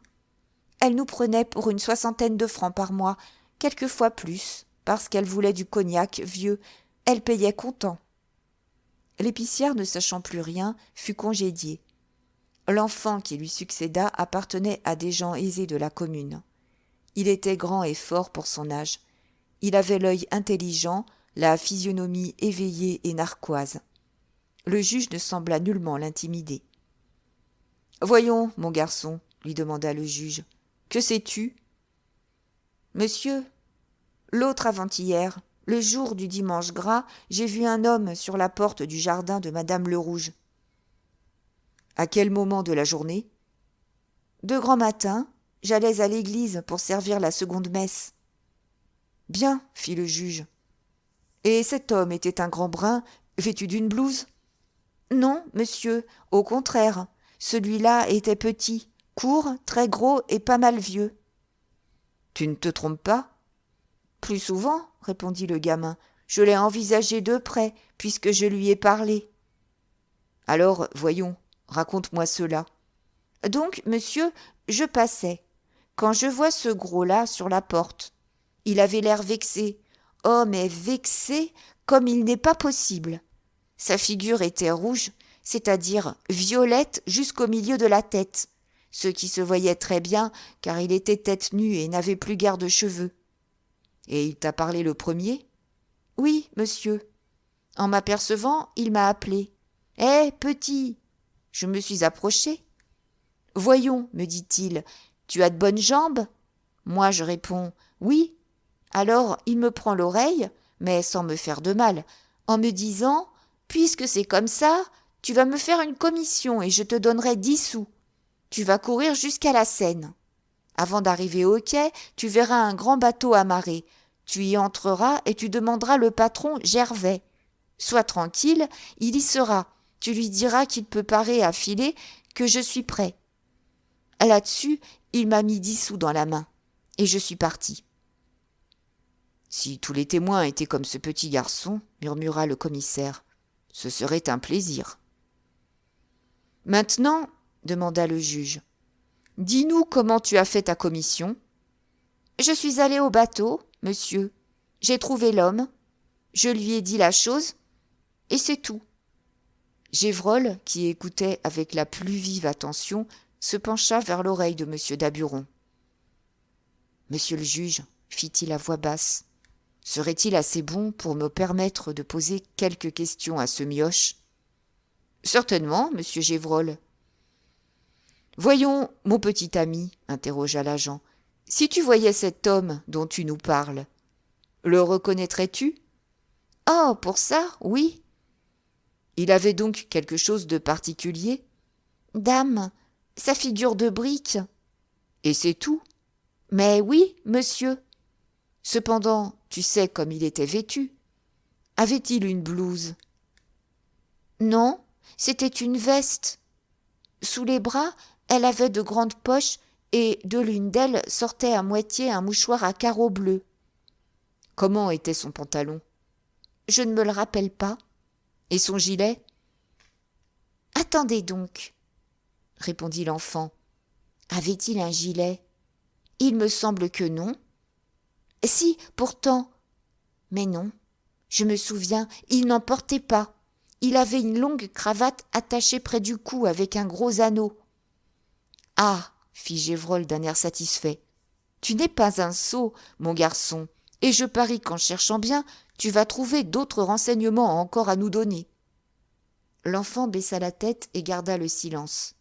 Elle nous prenait pour une 60aine de francs par mois, quelquefois plus, parce qu'elle voulait du cognac vieux. Elle payait comptant. L'épicière, ne sachant plus rien, fut congédiée. L'enfant qui lui succéda appartenait à des gens aisés de la commune. Il était grand et fort pour son âge. Il avait l'œil intelligent, la physionomie éveillée et narquoise. Le juge ne sembla nullement l'intimider. « Voyons, mon garçon, » lui demanda le juge, « que sais-tu ?»« Monsieur, l'autre avant-hier, le jour du dimanche gras, j'ai vu un homme sur la porte du jardin de madame Le Rouge. »« À quel moment de la journée ?»« De grand matin, j'allais à l'église pour servir la seconde messe. »« Bien, fit le juge. Et cet homme était un grand brun, vêtu d'une blouse ? » Non, monsieur, au contraire, celui-là était petit, court, très gros et pas mal vieux. Tu ne te trompes pas ? Plus souvent, répondit le gamin, Je l'ai envisagé de près, puisque je lui ai parlé. Alors, voyons, raconte-moi cela. Donc, monsieur, je passais, quand je vois ce gros-là sur la porte. Il avait l'air vexé. Oh, mais vexé comme il n'est pas possible. Sa figure était rouge, c'est-à-dire violette jusqu'au milieu de la tête, ce qui se voyait très bien, car il était tête nue et n'avait plus guère de cheveux. Et il t'a parlé le premier ? Oui, monsieur. En m'apercevant, il m'a appelé. Hé, petit ! Je me suis approché. Voyons, me dit-il, tu as de bonnes jambes ? Moi, je réponds oui. Alors, il me prend l'oreille, mais sans me faire de mal, en me disant puisque c'est comme ça, tu vas me faire une commission et je te donnerai 10 sous. Tu vas courir jusqu'à la Seine. Avant d'arriver au quai, tu verras un grand bateau amarré. Tu y entreras et tu demanderas le patron Gervais. Sois tranquille, il y sera. Tu lui diras qu'il peut parer à filer, que je suis prêt. Là-dessus, il m'a mis 10 sous dans la main, et je suis parti. Si tous les témoins étaient comme ce petit garçon, murmura le commissaire, ce serait un plaisir. Maintenant, demanda le juge, dis-nous comment tu as fait ta commission. Je suis allé au bateau, monsieur. J'ai trouvé l'homme. Je lui ai dit la chose, et c'est tout. Gévrol, qui écoutait avec la plus vive attention, se pencha vers l'oreille de M. Daburon. « Monsieur le juge, fit-il à voix basse, serait-il assez bon pour me permettre de poser quelques questions à ce mioche ?»« Certainement, monsieur Gévrol. »« Voyons, mon petit ami, interrogea l'agent, si tu voyais cet homme dont tu nous parles, le reconnaîtrais-tu ?»« Oh, pour ça, oui. » « Il avait donc quelque chose de particulier ?»« Dame, sa figure de brique. »« Et c'est tout ?»« Mais oui, monsieur. » « Cependant, tu sais comme il était vêtu. Avait-il une blouse ?»« Non, c'était une veste. Sous les bras, elle avait de grandes poches et de l'une d'elles sortait à moitié un mouchoir à carreaux bleus. »« Comment était son pantalon ?»« Je ne me le rappelle pas. » « Et son gilet ?»« Attendez donc, répondit l'enfant. Avait-il un gilet ? Il me semble que non. Si, pourtant. Mais non, je me souviens, il n'en portait pas. Il avait une longue cravate attachée près du cou avec un gros anneau. Ah, fit Gévrol d'un air satisfait, tu n'es pas un sot, mon garçon, et je parie qu'en cherchant bien, tu vas trouver d'autres renseignements encore à nous donner. L'enfant baissa la tête et garda le silence.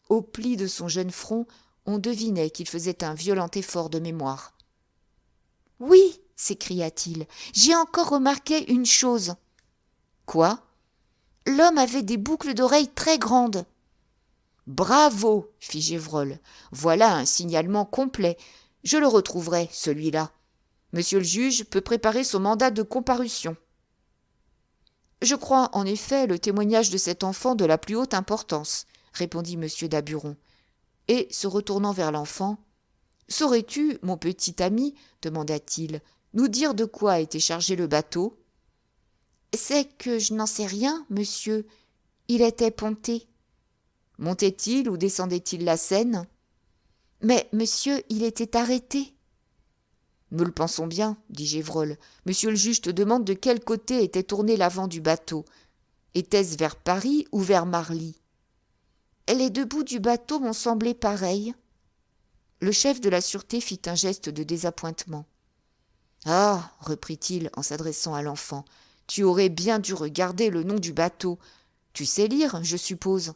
Au pli de son jeune front, on devinait qu'il faisait un violent effort de mémoire. « Oui, s'écria-t-il, j'ai encore remarqué une chose. »« Quoi ?»« L'homme avait des boucles d'oreilles très grandes. »« Bravo, fit Gévrol. Voilà un signalement complet. Je le retrouverai, celui-là. Monsieur le juge peut préparer son mandat de comparution. » Je crois, en effet, le témoignage de cet enfant de la plus haute importance, répondit M. Daburon. Et, se retournant vers l'enfant, « Saurais-tu, mon petit ami, demanda-t-il, nous dire de quoi était chargé le bateau ?»« C'est que je n'en sais rien, monsieur. Il était ponté. »« Montait-il ou descendait-il la Seine ?»« Mais, monsieur, il était arrêté. » « Nous le pensons bien, dit Gévrol. Monsieur le juge te demande de quel côté était tourné l'avant du bateau. Était-ce vers Paris ou vers Marly ? Les deux bouts du bateau m'ont semblé pareils. Le chef de la sûreté fit un geste de désappointement. Ah, reprit-il en s'adressant à l'enfant, tu aurais bien dû regarder le nom du bateau. Tu sais lire, je suppose.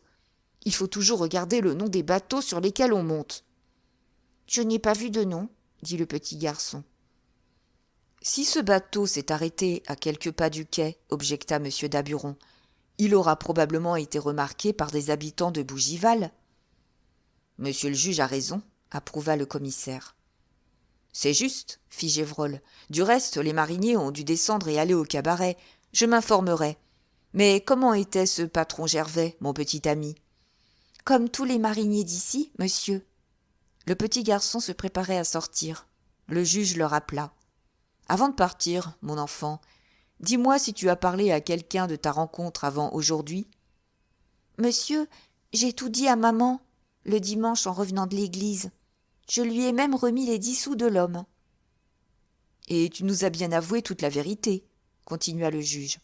Il faut toujours regarder le nom des bateaux sur lesquels on monte. Je n'ai pas vu de nom, dit le petit garçon. Si ce bateau s'est arrêté à quelques pas du quai, objecta M. Daburon, il aura probablement été remarqué par des habitants de Bougival. Monsieur le juge a raison, approuva le commissaire. C'est juste, fit Gévrol. Du reste, les mariniers ont dû descendre et aller au cabaret. Je m'informerai. Mais comment était ce patron Gervais, mon petit ami ? Comme tous les mariniers d'ici, monsieur. Le petit garçon se préparait à sortir. Le juge le rappela. Avant de partir, mon enfant, Dis-moi si tu as parlé à quelqu'un de ta rencontre avant aujourd'hui. Monsieur, j'ai tout dit à maman, le dimanche en revenant de l'église. Je lui ai même remis les 10 sous de l'homme. Et tu nous as bien avoué toute la vérité, continua le juge.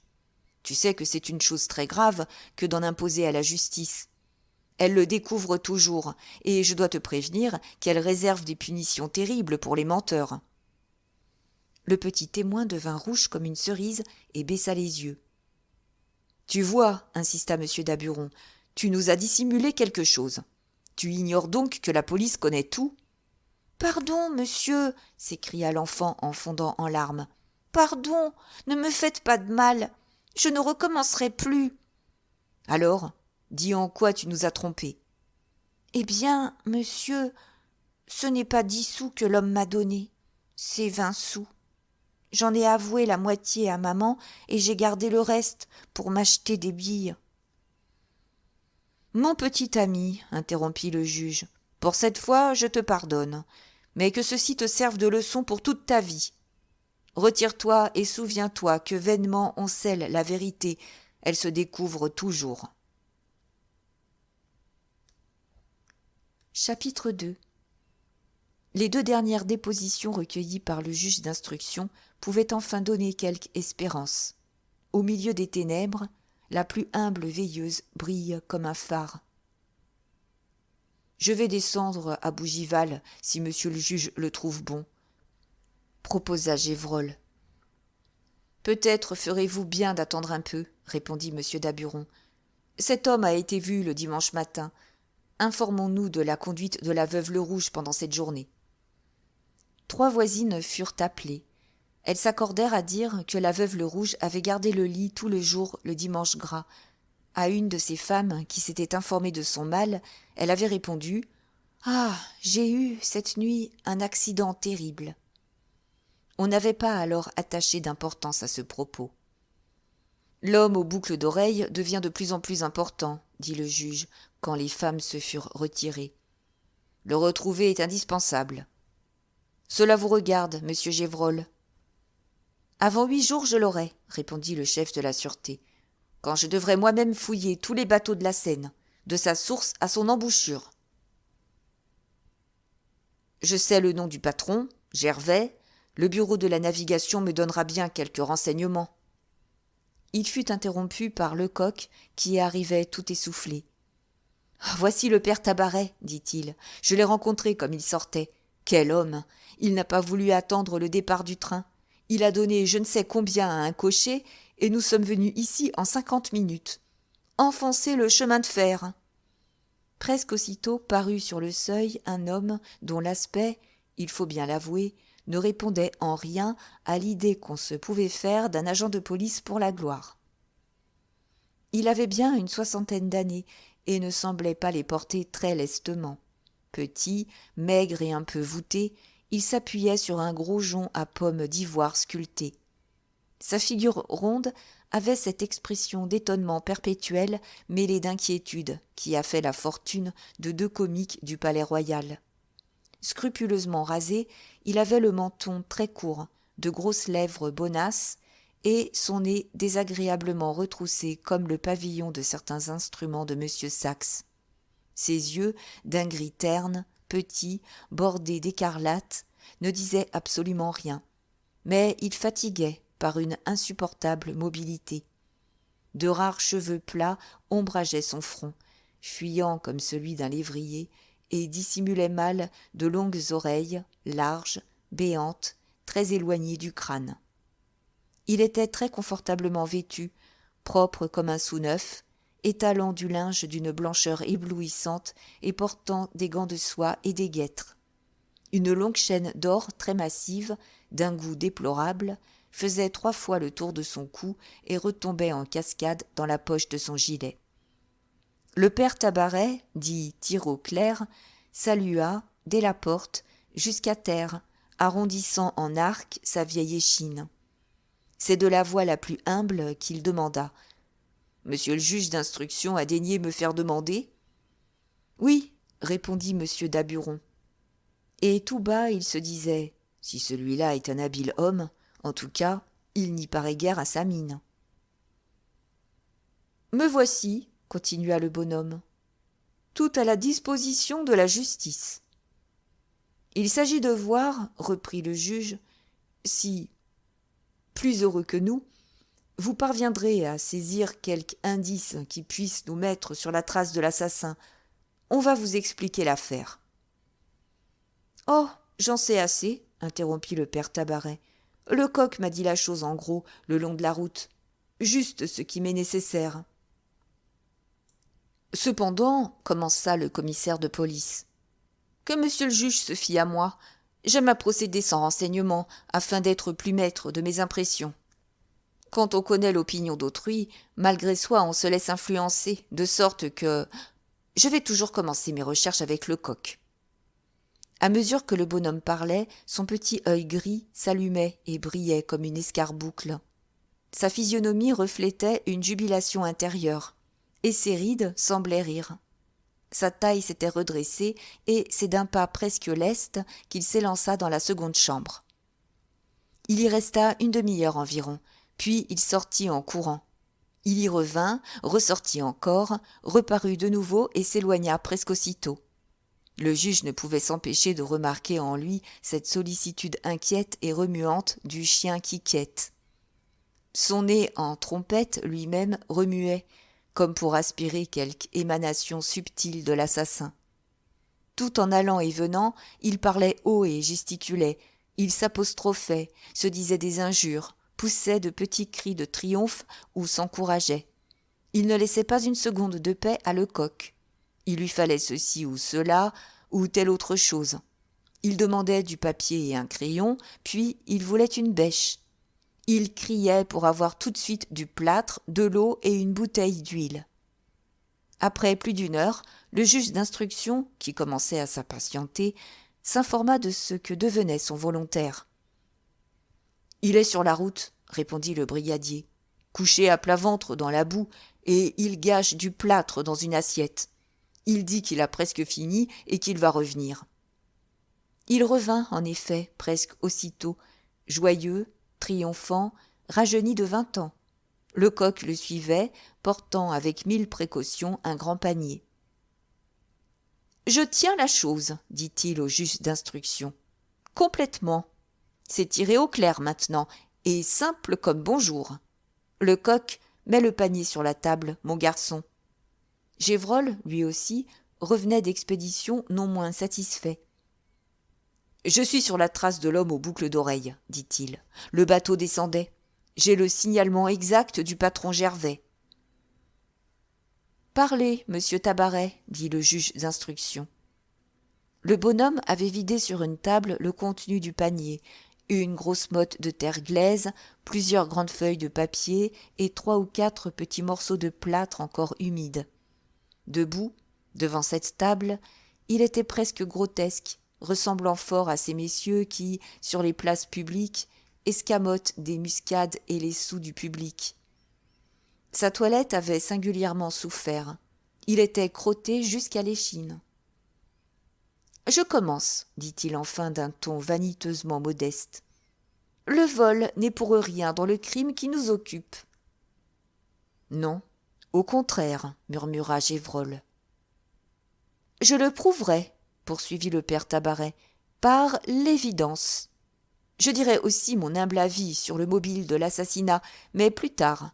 Tu sais que c'est une chose très grave que d'en imposer à la justice. Elle le découvre toujours, et je dois te prévenir qu'elle réserve des punitions terribles pour les menteurs. Le petit témoin devint rouge comme une cerise et baissa les yeux. Tu vois, insista M. Daburon, tu nous as dissimulé quelque chose. Tu ignores donc que la police connaît tout. Pardon, monsieur, s'écria l'enfant en fondant en larmes. Pardon, ne me faites pas de mal. Je ne recommencerai plus. Alors, dis en quoi tu nous as trompés. Eh bien, monsieur, ce n'est pas 10 sous que l'homme m'a donné, c'est 20 sous. J'en ai avoué la moitié à maman et j'ai gardé le reste pour m'acheter des billes. Mon petit ami, interrompit le juge, pour cette fois je te pardonne, mais que ceci te serve de leçon pour toute ta vie. Retire-toi et souviens-toi que vainement on scelle la vérité, elle se découvre toujours. Chapitre 2. Les 2 dernières dépositions recueillies par le juge d'instruction pouvaient enfin donner quelque espérance. Au milieu des ténèbres, la plus humble veilleuse brille comme un phare. Je vais descendre à Bougival, si monsieur le juge le trouve bon, proposa Gévrol. Peut-être ferez-vous bien d'attendre un peu, répondit monsieur Daburon. Cet homme a été vu le dimanche matin. Informons-nous de la conduite de la veuve Le Rouge pendant cette journée. 3 voisines furent appelées. Elles s'accordèrent à dire que la veuve Le Rouge avait gardé le lit tout le jour le dimanche gras. À une de ces femmes qui s'était informée de son mal, elle avait répondu « Ah, j'ai eu, cette nuit, un accident terrible. » On n'avait pas alors attaché d'importance à ce propos. « L'homme aux boucles d'oreilles devient de plus en plus important, » dit le juge, quand les femmes se furent retirées. « Le retrouver est indispensable. » « Cela vous regarde, monsieur Gévrol. »« Avant 8 jours, je l'aurai, » répondit le chef de la sûreté, « quand je devrais moi-même fouiller tous les bateaux de la Seine, de sa source à son embouchure. » Je sais le nom du patron, Gervais. Le bureau de la navigation me donnera bien quelques renseignements. Il fut interrompu par Lecoq, qui arrivait tout essoufflé. « Voici le père Tabaret, dit-il. Je l'ai rencontré comme il sortait. Quel homme! Il n'a pas voulu attendre le départ du train. Il a donné je ne sais combien à un cocher, et nous sommes venus ici en 50 minutes. Enfoncer le chemin de fer !» Presque aussitôt parut sur le seuil un homme dont l'aspect, il faut bien l'avouer, ne répondait en rien à l'idée qu'on se pouvait faire d'un agent de police pour la gloire. Il avait bien une 60aine d'années et ne semblait pas les porter très lestement. Petit, maigre et un peu voûté, il s'appuyait sur un gros jonc à pomme d'ivoire sculpté. Sa figure ronde avait cette expression d'étonnement perpétuel mêlée d'inquiétude qui a fait la fortune de 2 comiques du Palais-Royal. Scrupuleusement rasé, il avait le menton très court, de grosses lèvres bonasses, et son nez désagréablement retroussé comme le pavillon de certains instruments de M. Saxe. Ses yeux, d'un gris terne, petits, bordés d'écarlate, ne disaient absolument rien, mais ils fatiguaient par une insupportable mobilité. De rares cheveux plats ombrageaient son front, fuyant comme celui d'un lévrier, et dissimulaient mal de longues oreilles, larges, béantes, très éloignées du crâne. Il était très confortablement vêtu, propre comme un sous-neuf, étalant du linge d'une blancheur éblouissante et portant des gants de soie et des guêtres. Une longue chaîne d'or très massive, d'un goût déplorable, faisait 3 fois le tour de son cou et retombait en cascade dans la poche de son gilet. Le père Tabaret, dit Thiraud Clair, salua, dès la porte, jusqu'à terre, arrondissant en arc sa vieille échine. C'est de la voix la plus humble qu'il demanda. « Monsieur le juge d'instruction a daigné me faire demander ?» ?»« Oui, » répondit monsieur Daburon. Et tout bas il se disait « Si celui-là est un habile homme, en tout cas, Il n'y paraît guère à sa mine. « Me voici, » continua le bonhomme, « tout à la disposition de la justice. Il s'agit de voir, reprit le juge, si, plus heureux que nous, vous parviendrez à saisir quelque indice qui puisse nous mettre sur la trace de l'assassin. On va vous expliquer l'affaire. »« Oh, j'en sais assez, » interrompit le père Tabaret. « Le coq m'a dit la chose en gros, le long de la route. Juste ce qui m'est nécessaire. » « Cependant, commença le commissaire de police, que monsieur le juge se fie à moi. J'aime à procéder sans renseignement, afin d'être plus maître de mes impressions. Quand on connaît l'opinion d'autrui, malgré soi on se laisse influencer, de sorte que je vais toujours commencer mes recherches avec le coq. » À mesure que le bonhomme parlait, son petit œil gris s'allumait et brillait comme une escarboucle. Sa physionomie reflétait une jubilation intérieure, et ses rides semblaient rire. Sa taille s'était redressée, et c'est d'un pas presque leste qu'il s'élança dans la seconde chambre. Il y resta une demi-heure environ, puis il sortit en courant. Il y revint, ressortit encore, reparut de nouveau et s'éloigna presque aussitôt. Le juge ne pouvait s'empêcher de remarquer en lui cette sollicitude inquiète et remuante du chien qui quête. Son nez en trompette lui-même remuait, comme pour aspirer quelque émanation subtile de l'assassin. Tout en allant et venant, il parlait haut et gesticulait, il s'apostrophait, se disait des injures, poussait de petits cris de triomphe ou s'encourageait. Il ne laissait pas une seconde de paix à Lecoq. Il lui fallait ceci ou cela, ou telle autre chose. Il demandait du papier et un crayon, puis il voulait une bêche. Il criait pour avoir tout de suite du plâtre, de l'eau et une bouteille d'huile. Après plus d'une heure, le juge d'instruction, qui commençait à s'impatienter, s'informa de ce que devenait son volontaire. « Il est sur la route, » répondit le brigadier, « couché à plat ventre dans la boue, et il gâche du plâtre dans une assiette. Il dit qu'il a presque fini et qu'il va revenir. » Il revint, en effet, presque aussitôt, joyeux, triomphant, rajeuni de 20 ans. Lecoq le suivait, portant avec 1000 précautions un grand panier. « Je tiens la chose, » dit-il au juge d'instruction. « Complètement. C'est tiré au clair maintenant, et simple comme bonjour. Lecoq, mets le panier sur la table, mon garçon. » Gévrol, lui aussi, revenait d'expédition non moins satisfait. « Je suis sur la trace de l'homme aux boucles d'oreilles, » dit-il. « Le bateau descendait. J'ai le signalement exact du patron Gervais. »« Parlez, monsieur Tabaret, » dit le juge d'instruction. Le bonhomme avait vidé sur une table le contenu du panier, une grosse motte de terre glaise, plusieurs grandes feuilles de papier et 3 ou 4 petits morceaux de plâtre encore humides. Debout, devant cette table, il était presque grotesque, ressemblant fort à ces messieurs qui, sur les places publiques, escamotent des muscades et les sous du public. Sa toilette avait singulièrement souffert. Il était crotté jusqu'à l'échine. « Je commence, » dit-il enfin d'un ton vaniteusement modeste. « Le vol n'est pour rien dans le crime qui nous occupe. »« Non, au contraire, » murmura Gévrol. « Je le prouverai, » poursuivit le père Tabaret, « par l'évidence. Je dirai aussi mon humble avis sur le mobile de l'assassinat, mais plus tard.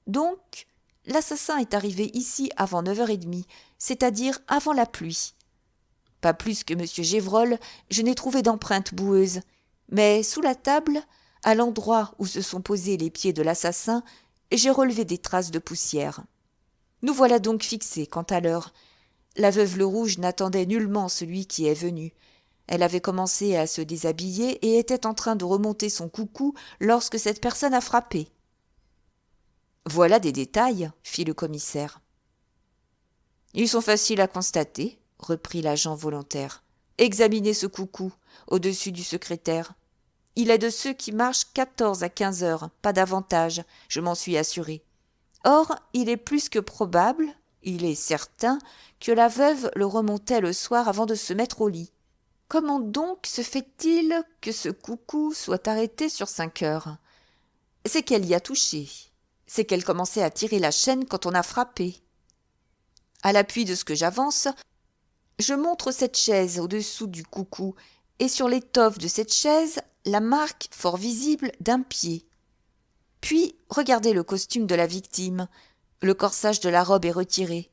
Donc, l'assassin est arrivé ici avant 9h30, c'est-à-dire avant la pluie. Pas plus que monsieur Gévrol, je n'ai trouvé d'empreintes boueuses, mais sous la table, à l'endroit où se sont posés les pieds de l'assassin, j'ai relevé des traces de poussière. Nous voilà donc fixés quant à l'heure. La veuve Le Rouge n'attendait nullement celui qui est venu. Elle avait commencé à se déshabiller et était en train de remonter son coucou lorsque cette personne a frappé. « Voilà des détails, » fit le commissaire. « Ils sont faciles à constater, » reprit l'agent volontaire. « Examinez ce coucou, au-dessus du secrétaire. Il est de ceux qui marchent 14 à 15 heures, pas davantage, je m'en suis assuré. Or, il est plus que probable, il est certain, que la veuve le remontait le soir avant de se mettre au lit. Comment donc se fait-il que ce coucou soit arrêté sur 5 heures ? c'est qu'elle y a touché. C'est qu'elle commençait à tirer la chaîne quand on a frappé. À l'appui de ce que j'avance, je montre cette chaise au-dessous du coucou, et sur l'étoffe de cette chaise, la marque fort visible d'un pied. Puis, regardez le costume de la victime. Le corsage de la robe est retiré.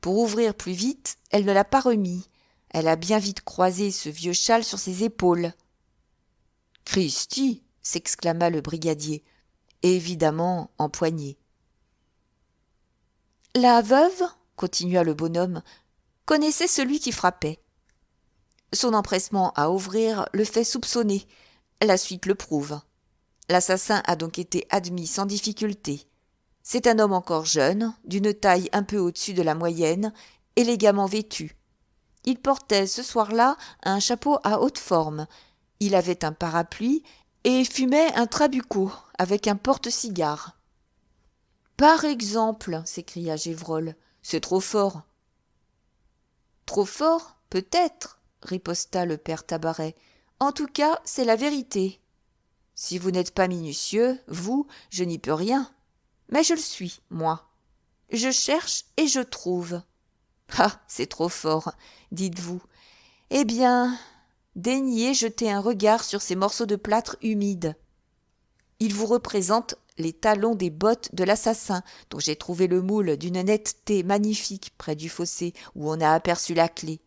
Pour ouvrir plus vite, elle ne l'a pas remis. Elle a bien vite croisé ce vieux châle sur ses épaules. « Cristi !» s'exclama le brigadier, évidemment empoigné. « La veuve, » continua le bonhomme, « connaissait celui qui frappait. Son empressement à ouvrir le fait soupçonner. La suite le prouve. L'assassin a donc été admis sans difficulté. C'est un homme encore jeune, d'une taille un peu au-dessus de la moyenne, élégamment vêtu. Il portait ce soir-là un chapeau à haute forme. Il avait un parapluie et fumait un trabucot avec un porte-cigare. « Par exemple, » s'écria Gévrol, « c'est trop fort. »« Trop fort, peut-être, » riposta le père Tabaret. « En tout cas, c'est la vérité. Si vous n'êtes pas minutieux, vous, je n'y peux rien. Mais je le suis, moi. Je cherche et je trouve. » « Ah, c'est trop fort, dites-vous. Eh bien, daignez jeter un regard sur ces morceaux de plâtre humide. Ils vous représentent les talons des bottes de l'assassin, dont j'ai trouvé le moule d'une netteté magnifique près du fossé où on a aperçu la clé.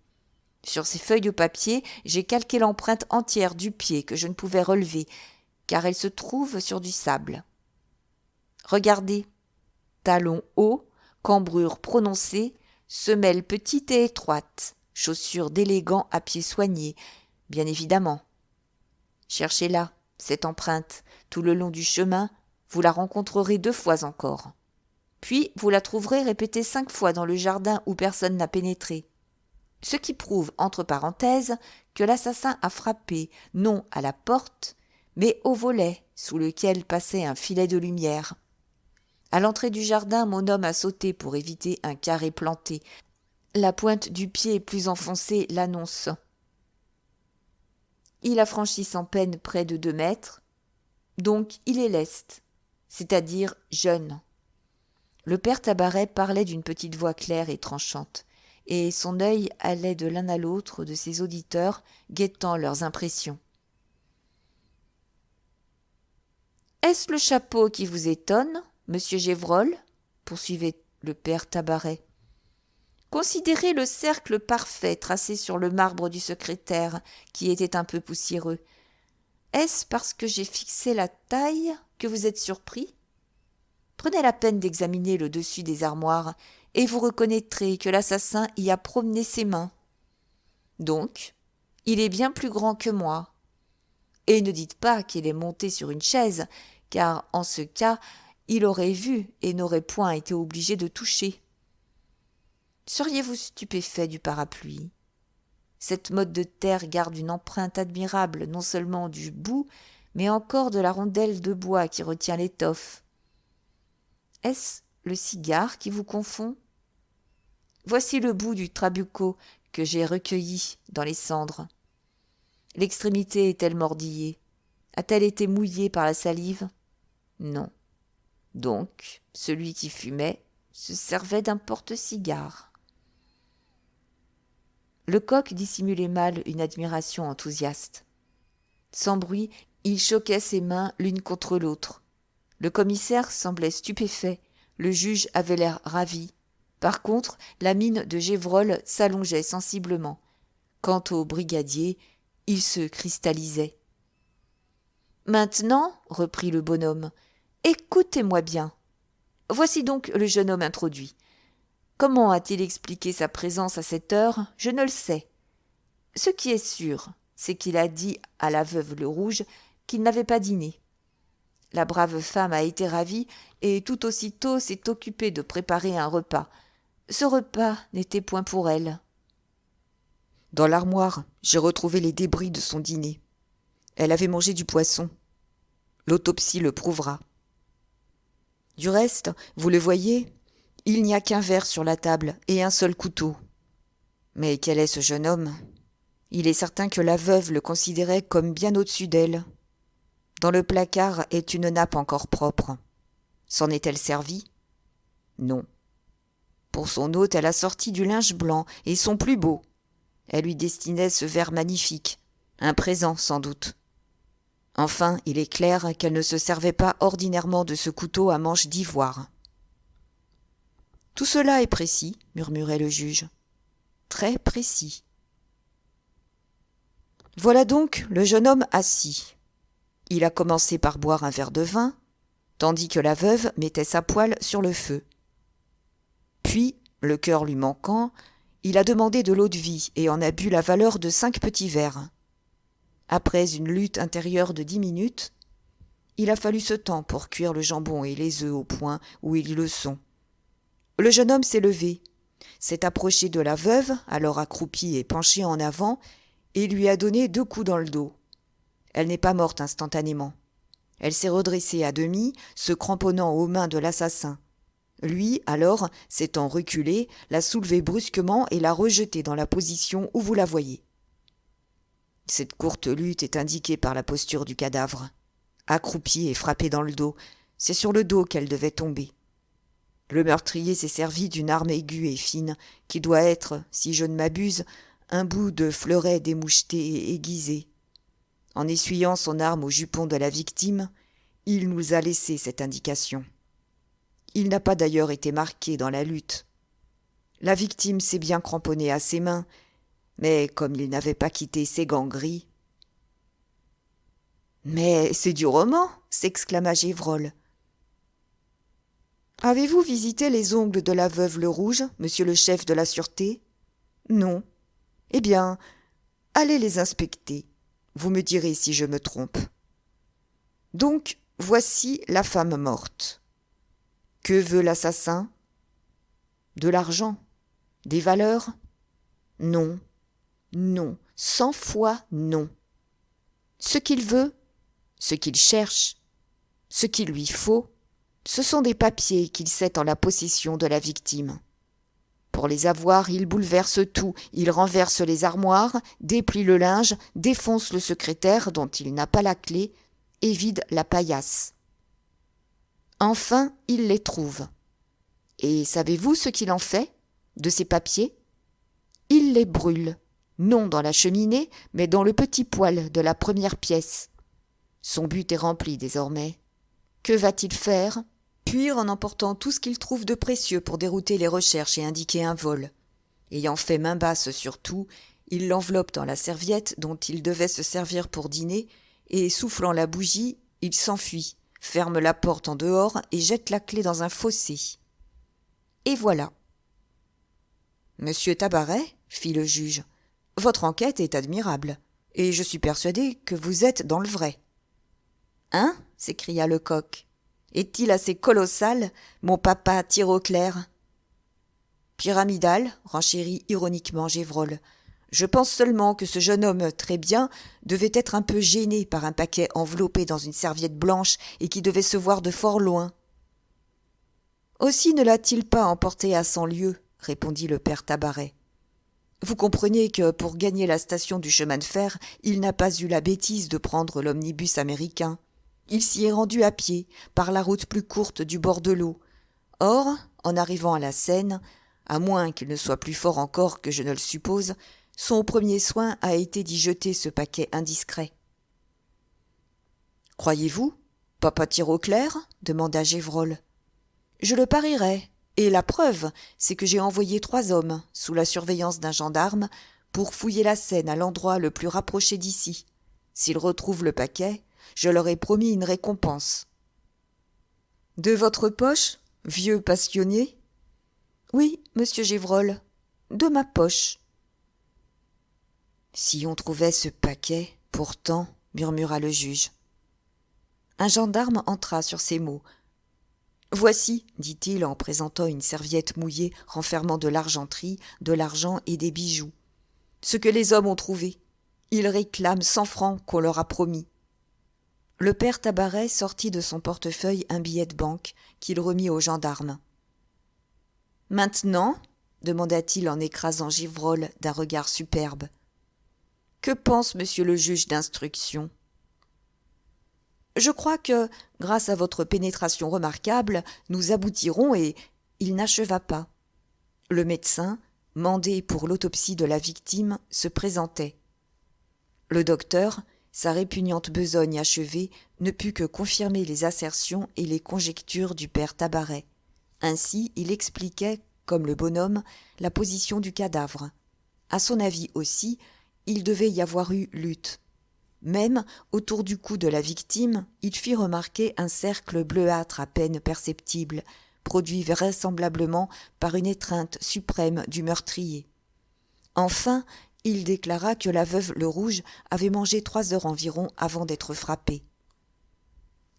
Sur ces feuilles de papier, j'ai calqué l'empreinte entière du pied que je ne pouvais relever, car elle se trouve sur du sable. Regardez, talons hauts, cambrure prononcée, semelle petite et étroite, chaussures d'élégant à pieds soignés, bien évidemment. Cherchez-la, cette empreinte, tout le long du chemin, vous la rencontrerez 2 fois encore. Puis vous la trouverez répétée 5 fois dans le jardin où personne n'a pénétré. Ce qui prouve, entre parenthèses, que l'assassin a frappé non à la porte, mais au volet sous lequel passait un filet de lumière. À l'entrée du jardin, mon homme a sauté pour éviter un carré planté. La pointe du pied plus enfoncée l'annonce. Il a franchi sans peine près de 2 mètres, donc il est leste, c'est-à-dire jeune. Le père Tabaret parlait d'une petite voix claire et tranchante, et son œil allait de l'un à l'autre de ses auditeurs, guettant leurs impressions. « Est-ce le chapeau qui vous étonne, monsieur Gévrol ?» poursuivait le père Tabaret. « Considérez le cercle parfait tracé sur le marbre du secrétaire, qui était un peu poussiéreux. Est-ce parce que j'ai fixé la taille que vous êtes surpris ? Prenez la peine d'examiner le dessus des armoires, et vous reconnaîtrez que l'assassin y a promené ses mains. Donc, il est bien plus grand que moi. Et ne dites pas qu'il est monté sur une chaise, car en ce cas, il aurait vu et n'aurait point été obligé de toucher. Seriez-vous stupéfait du parapluie ? Cette motte de terre garde une empreinte admirable non seulement du bout, mais encore de la rondelle de bois qui retient l'étoffe. Est-ce le cigare qui vous confond ? Voici le bout du trabucot que j'ai recueilli dans les cendres. L'extrémité est-elle mordillée ? A-t-elle été mouillée par la salive ? Non. Donc, celui qui fumait se servait d'un porte-cigare. Lecoq dissimulait mal une admiration enthousiaste. Sans bruit, il choquait ses mains l'une contre l'autre. Le commissaire semblait stupéfait, le juge avait l'air ravi. Par contre, la mine de Gévrol s'allongeait sensiblement. Quant au brigadier, il se cristallisait. « Maintenant, reprit le bonhomme, écoutez-moi bien. Voici donc le jeune homme introduit. Comment a-t-il expliqué sa présence à cette heure ? Je ne le sais. Ce qui est sûr, c'est qu'il a dit à la veuve Le Rouge qu'il n'avait pas dîné. La brave femme a été ravie et tout aussitôt s'est occupée de préparer un repas. Ce repas n'était point pour elle. Dans l'armoire, j'ai retrouvé les débris de son dîner. Elle avait mangé du poisson. L'autopsie le prouvera. Du reste, vous le voyez, il n'y a qu'un verre sur la table et un seul couteau. Mais quel est ce jeune homme ? Il est certain que la veuve le considérait comme bien au-dessus d'elle. Dans le placard est une nappe encore propre. S'en est-elle servie? Non. Pour son hôte, elle a sorti du linge blanc et son plus beau. Elle lui destinait ce verre magnifique, un présent sans doute. Enfin, il est clair qu'elle ne se servait pas ordinairement de ce couteau à manche d'ivoire. Tout cela est précis, murmurait le juge. Très précis. Voilà donc le jeune homme assis. Il a commencé par boire un verre de vin, tandis que la veuve mettait sa poêle sur le feu. Puis, le cœur lui manquant, il a demandé de l'eau-de-vie et en a bu la valeur de 5 petits verres. Après une lutte intérieure de 10 minutes, il a fallu ce temps pour cuire le jambon et les œufs au point où ils le sont. Le jeune homme s'est levé, s'est approché de la veuve, alors accroupie et penchée en avant, et lui a donné 2 coups dans le dos. Elle n'est pas morte instantanément. Elle s'est redressée à demi, se cramponnant aux mains de l'assassin. Lui, alors, s'étant reculé, l'a soulevée brusquement et l'a rejetée dans la position où vous la voyez. Cette courte lutte est indiquée par la posture du cadavre. Accroupie et frappée dans le dos, c'est sur le dos qu'elle devait tomber. Le meurtrier s'est servi d'une arme aiguë et fine, qui doit être, si je ne m'abuse, un bout de fleuret démoucheté et aiguisé. En essuyant son arme au jupon de la victime, il nous a laissé cette indication. Il n'a pas d'ailleurs été marqué dans la lutte. La victime s'est bien cramponnée à ses mains, mais comme il n'avait pas quitté ses gants gris... « Mais c'est du roman !» s'exclama Gévrol. « Avez-vous visité les ongles de la veuve Le Rouge, monsieur le chef de la sûreté ? Non. Eh bien, allez les inspecter. Vous me direz si je me trompe. Donc, voici la femme morte. Que veut l'assassin ? De l'argent ? Des valeurs ? Non, non, 100 fois non. Ce qu'il veut, ce qu'il cherche, ce qu'il lui faut, ce sont des papiers qu'il sait en la possession de la victime. Pour les avoir, il bouleverse tout, il renverse les armoires, déplie le linge, défonce le secrétaire dont il n'a pas la clé et vide la paillasse. Enfin, il les trouve. Et savez-vous ce qu'il en fait de ces papiers ? Il les brûle, non dans la cheminée, mais dans le petit poêle de la première pièce. Son but est rempli désormais. Que va-t-il faire ? Puis, en emportant tout ce qu'il trouve de précieux pour dérouter les recherches et indiquer un vol. Ayant fait main basse sur tout, il l'enveloppe dans la serviette dont il devait se servir pour dîner, et soufflant la bougie, il s'enfuit, ferme la porte en dehors et jette la clé dans un fossé. Et voilà. « Monsieur Tabaret, fit le juge, votre enquête est admirable, et je suis persuadé que vous êtes dans le vrai. »« Hein » s'écria Lecoq. « Est-il assez colossal, mon papa tire au clair ?»« Pyramidal, renchérit ironiquement Gévrol. Je pense seulement que ce jeune homme très bien devait être un peu gêné par un paquet enveloppé dans une serviette blanche et qui devait se voir de fort loin. »« Aussi ne l'a-t-il pas emporté à 100 lieues, répondit le père Tabaret. Vous comprenez que pour gagner la station du chemin de fer, il n'a pas eu la bêtise de prendre l'omnibus américain. Il s'y est rendu à pied, par la route plus courte du bord de l'eau. Or, en arrivant à la Seine, à moins qu'il ne soit plus fort encore que je ne le suppose, son premier soin a été d'y jeter ce paquet indiscret. « Croyez-vous, papa tire au clair ?» demanda Gévrol. « Je le parierais. Et la preuve, c'est que j'ai envoyé 3 hommes, sous la surveillance d'un gendarme, pour fouiller la Seine à l'endroit le plus rapproché d'ici. S'ils retrouvent le paquet, je leur ai promis une récompense. »« De votre poche, vieux passionné ?»« Oui, monsieur Gévrol, de ma poche. »« Si on trouvait ce paquet, pourtant, » murmura le juge. Un gendarme entra sur ces mots. « Voici, dit-il en présentant une serviette mouillée renfermant de l'argenterie, de l'argent et des bijoux. Ce que les hommes ont trouvé. Ils réclament 100 francs qu'on leur a promis. » Le père Tabaret sortit de son portefeuille un billet de banque qu'il remit au gendarme. « Maintenant, demanda-t-il en écrasant Gévrol d'un regard superbe, que pense monsieur le juge d'instruction ? Je crois que, grâce à votre pénétration remarquable, nous aboutirons et… » Il n'acheva pas. Le médecin, mandé pour l'autopsie de la victime, se présentait. Le docteur, sa répugnante besogne achevée, ne put que confirmer les assertions et les conjectures du père Tabaret. Ainsi, il expliquait, comme le bonhomme, la position du cadavre. À son avis aussi, il devait y avoir eu lutte. Même, autour du cou de la victime, il fit remarquer un cercle bleuâtre à peine perceptible, produit vraisemblablement par une étreinte suprême du meurtrier. Enfin, il déclara que la veuve Le Rouge avait mangé 3 heures environ avant d'être frappée.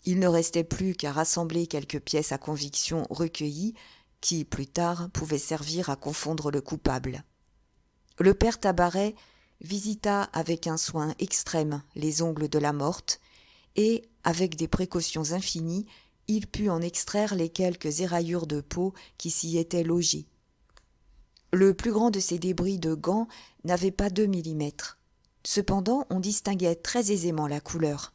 Il ne restait plus qu'à rassembler quelques pièces à conviction recueillies qui, plus tard, pouvaient servir à confondre le coupable. Le père Tabaret visita avec un soin extrême les ongles de la morte et, avec des précautions infinies, il put en extraire les quelques éraillures de peau qui s'y étaient logées. Le plus grand de ces débris de gants n'avait pas 2 millimètres. Cependant, on distinguait très aisément la couleur.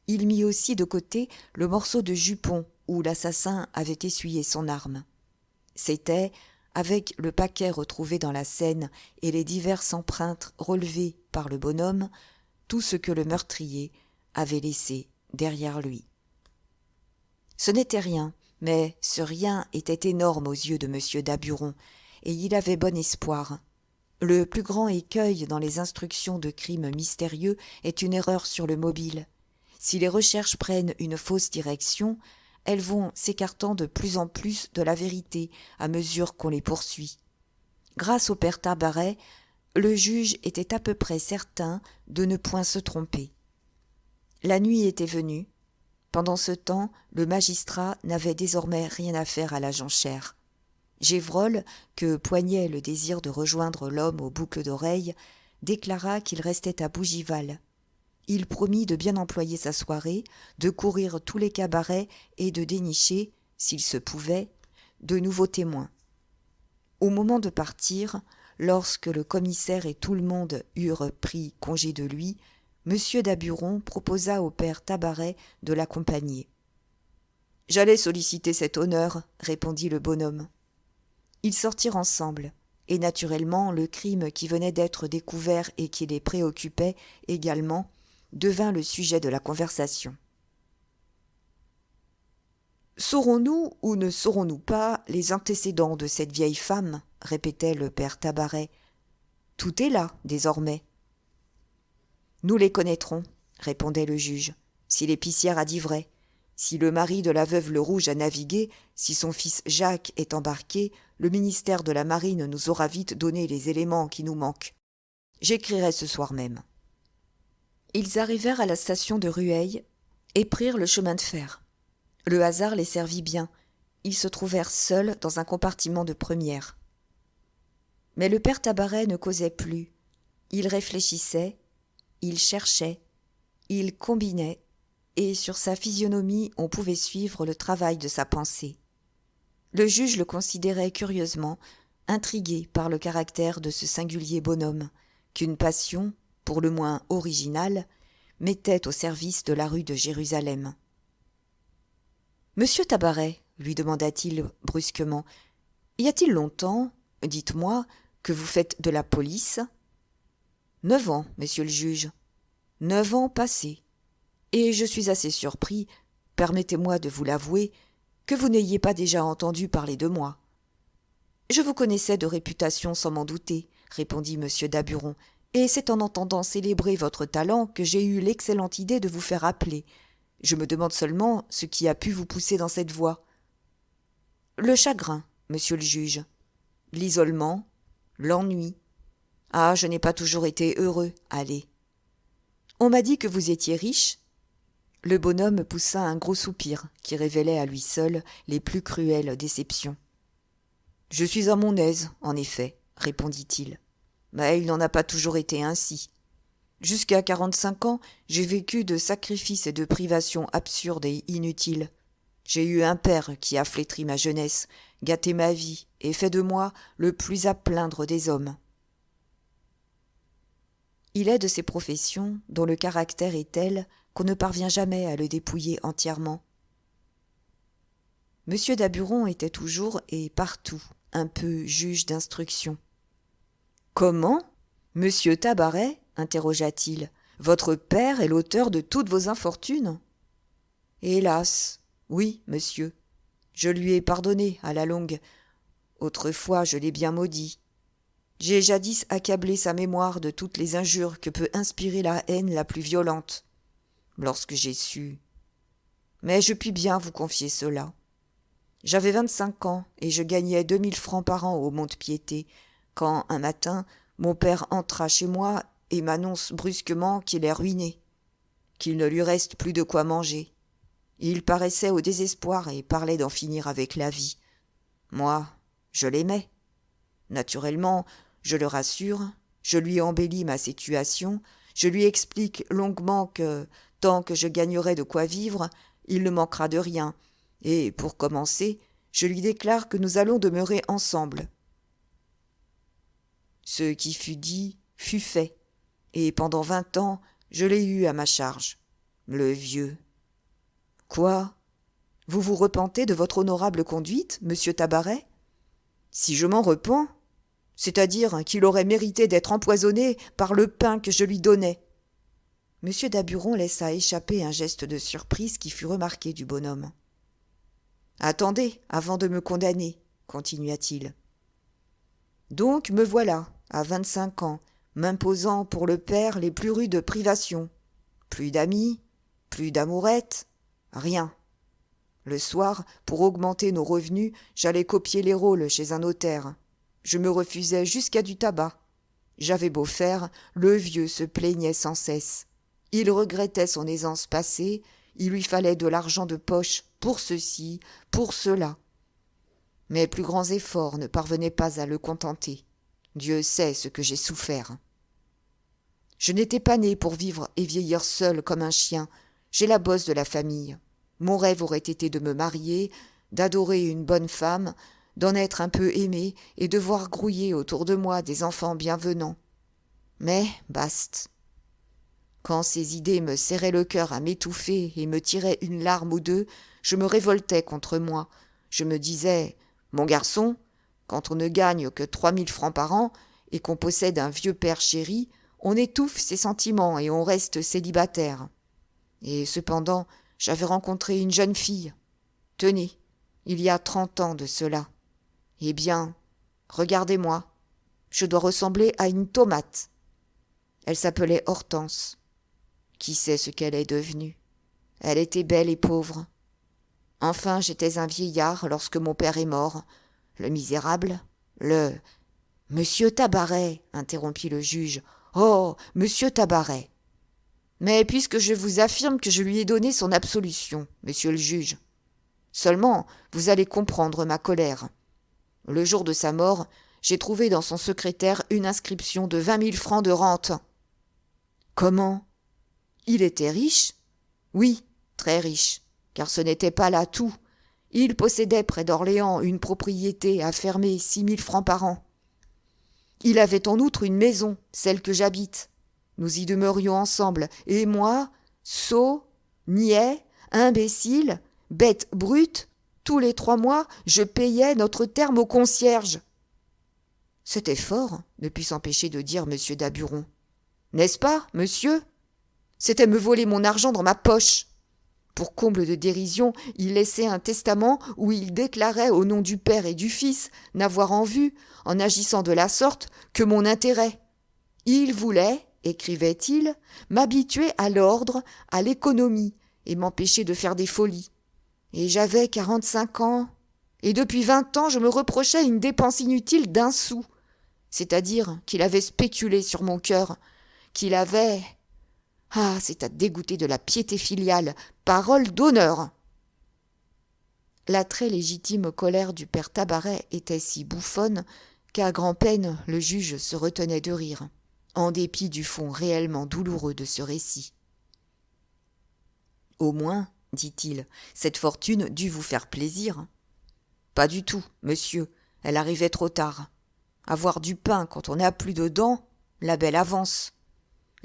Il mit aussi de côté le morceau de jupon où l'assassin avait essuyé son arme. C'était, avec le paquet retrouvé dans la Seine et les diverses empreintes relevées par le bonhomme, tout ce que le meurtrier avait laissé derrière lui. Ce n'était rien, mais ce rien était énorme aux yeux de M. Daburon, et il avait bon espoir. Le plus grand écueil dans les instructions de crimes mystérieux est une erreur sur le mobile. Si les recherches prennent une fausse direction, elles vont s'écartant de plus en plus de la vérité à mesure qu'on les poursuit. Grâce au père Tabaret, le juge était à peu près certain de ne point se tromper. La nuit était venue. Pendant ce temps, le magistrat n'avait désormais rien à faire à la jonchère. Gévrol, que poignait le désir de rejoindre l'homme aux boucles d'oreilles, déclara qu'il restait à Bougival. Il promit de bien employer sa soirée, de courir tous les cabarets et de dénicher, s'il se pouvait, de nouveaux témoins. Au moment de partir, lorsque le commissaire et tout le monde eurent pris congé de lui, M. Daburon proposa au père Tabaret de l'accompagner. « J'allais solliciter cet honneur, » répondit le bonhomme. Ils sortirent ensemble, et naturellement le crime qui venait d'être découvert et qui les préoccupait également devint le sujet de la conversation. « Saurons-nous ou ne saurons-nous pas les antécédents de cette vieille femme ?» répétait le père Tabaret. « Tout est là, désormais. »« Nous les connaîtrons, » répondait le juge, « si l'épicière a dit vrai. Si le mari de la veuve Le Rouge a navigué, si son fils Jacques est embarqué, le ministère de la Marine nous aura vite donné les éléments qui nous manquent. J'écrirai ce soir même. » Ils arrivèrent à la station de Rueil et prirent le chemin de fer. Le hasard les servit bien. Ils se trouvèrent seuls dans un compartiment de première. Mais le père Tabaret ne causait plus. Il réfléchissait, il cherchait, il combinait, et sur sa physionomie on pouvait suivre le travail de sa pensée. Le juge le considérait curieusement, intrigué par le caractère de ce singulier bonhomme, qu'une passion, pour le moins originale, mettait au service de la rue de Jérusalem. « Monsieur Tabaret, lui demanda-t-il brusquement, y a-t-il longtemps, dites-moi, que vous faites de la police ? » « 9 ans, monsieur le juge. 9 ans passés. Et je suis assez surpris, permettez-moi de vous l'avouer, que vous n'ayez pas déjà entendu parler de moi. »« Je vous connaissais de réputation sans m'en douter, » répondit M. Daburon, « et c'est en entendant célébrer votre talent que j'ai eu l'excellente idée de vous faire appeler. Je me demande seulement ce qui a pu vous pousser dans cette voie. »« Le chagrin, monsieur le juge. L'isolement, l'ennui. Ah, je n'ai pas toujours été heureux, allez. On m'a dit que vous étiez riche. » Le bonhomme poussa un gros soupir qui révélait à lui seul les plus cruelles déceptions. « Je suis à mon aise, en effet, » répondit-il. « Mais il n'en a pas toujours été ainsi. Jusqu'à 45 ans, j'ai vécu de sacrifices et de privations absurdes et inutiles. J'ai eu un père qui a flétri ma jeunesse, gâté ma vie et fait de moi le plus à plaindre des hommes. » Il est de ces professions dont le caractère est tel qu'on ne parvient jamais à le dépouiller entièrement. M. Daburon était toujours et partout un peu juge d'instruction. « Comment ? Monsieur Tabaret, interrogea-t-il, votre père est l'auteur de toutes vos infortunes ? Hélas, oui, monsieur. Je lui ai pardonné à la longue. Autrefois, je l'ai bien maudit. J'ai jadis accablé sa mémoire de toutes les injures que peut inspirer la haine la plus violente. Lorsque j'ai su. Mais je puis bien vous confier cela. J'avais 25 ans et je gagnais 2000 francs par an au mont-de-piété, quand, un matin, mon père entra chez moi et m'annonce brusquement qu'il est ruiné, qu'il ne lui reste plus de quoi manger. Il paraissait au désespoir et parlait d'en finir avec la vie. Moi, je l'aimais. Naturellement, je le rassure, je lui embellis ma situation, je lui explique longuement que, tant que je gagnerai de quoi vivre, il ne manquera de rien, et, pour commencer, je lui déclare que nous allons demeurer ensemble. Ce qui fut dit fut fait, et pendant 20 ans, je l'ai eu à ma charge. Le vieux. Quoi ? Vous vous repentez de votre honorable conduite, monsieur Tabaret ? Si je m'en repens, c'est-à-dire qu'il aurait mérité d'être empoisonné par le pain que je lui donnais. Monsieur Daburon laissa échapper un geste de surprise qui fut remarqué du bonhomme. Attendez, avant de me condamner, continua-t-il. Donc me voilà, à 25 ans, m'imposant pour le père les plus rudes privations. Plus d'amis, plus d'amourettes, rien. Le soir, pour augmenter nos revenus, j'allais copier les rôles chez un notaire. Je me refusais jusqu'à du tabac. J'avais beau faire, le vieux se plaignait sans cesse. Il regrettait son aisance passée, il lui fallait de l'argent de poche pour ceci, pour cela. Mes plus grands efforts ne parvenaient pas à le contenter. Dieu sait ce que j'ai souffert. Je n'étais pas né pour vivre et vieillir seul comme un chien. J'ai la bosse de la famille. Mon rêve aurait été de me marier, d'adorer une bonne femme, d'en être un peu aimé et de voir grouiller autour de moi des enfants bienvenants. Mais baste. Quand ces idées me serraient le cœur à m'étouffer et me tiraient une larme ou deux, je me révoltais contre moi. Je me disais, mon garçon, quand on ne gagne que 3000 francs par an et qu'on possède un vieux père chéri, on étouffe ses sentiments et on reste célibataire. Et cependant, j'avais rencontré une jeune fille. Tenez, il y a 30 ans de cela. Eh bien, regardez-moi, je dois ressembler à une tomate. Elle s'appelait Hortense. Qui sait ce qu'elle est devenue ? Elle était belle et pauvre. Enfin, j'étais un vieillard lorsque mon père est mort. Le misérable, « Monsieur Tabaret, interrompit le juge. Oh, monsieur Tabaret. Mais puisque je vous affirme que je lui ai donné son absolution, monsieur le juge. Seulement, vous allez comprendre ma colère. Le jour de sa mort, j'ai trouvé dans son secrétaire une inscription de 20 000 francs de rente. Comment ? Il était riche ? Oui, très riche, car ce n'était pas là tout. Il possédait près d'Orléans une propriété à fermer 6 000 francs par an. Il avait en outre une maison, celle que j'habite. Nous y demeurions ensemble, et moi, sot, niais, imbécile, bête brute, tous les 3 mois, je payais notre terme au concierge. C'était fort, ne put s'empêcher de dire M. Daburon. N'est-ce pas, monsieur ? C'était me voler mon argent dans ma poche. Pour comble de dérision, il laissait un testament où il déclarait au nom du père et du fils n'avoir en vue, en agissant de la sorte, que mon intérêt. Il voulait, écrivait-il, m'habituer à l'ordre, à l'économie, et m'empêcher de faire des folies. Et j'avais 45 ans, et depuis 20 ans je me reprochais une dépense inutile d'1 sou, c'est-à-dire qu'il avait spéculé sur mon cœur, qu'il avait... Ah, c'est à dégoûter de la piété filiale, parole d'honneur. La très légitime colère du père Tabaret était si bouffonne qu'à grand-peine le juge se retenait de rire, en dépit du fond réellement douloureux de ce récit. Au moins, dit-il, cette fortune dut vous faire plaisir. Pas du tout, monsieur, elle arrivait trop tard. Avoir du pain quand on n'a plus de dents, la belle avance.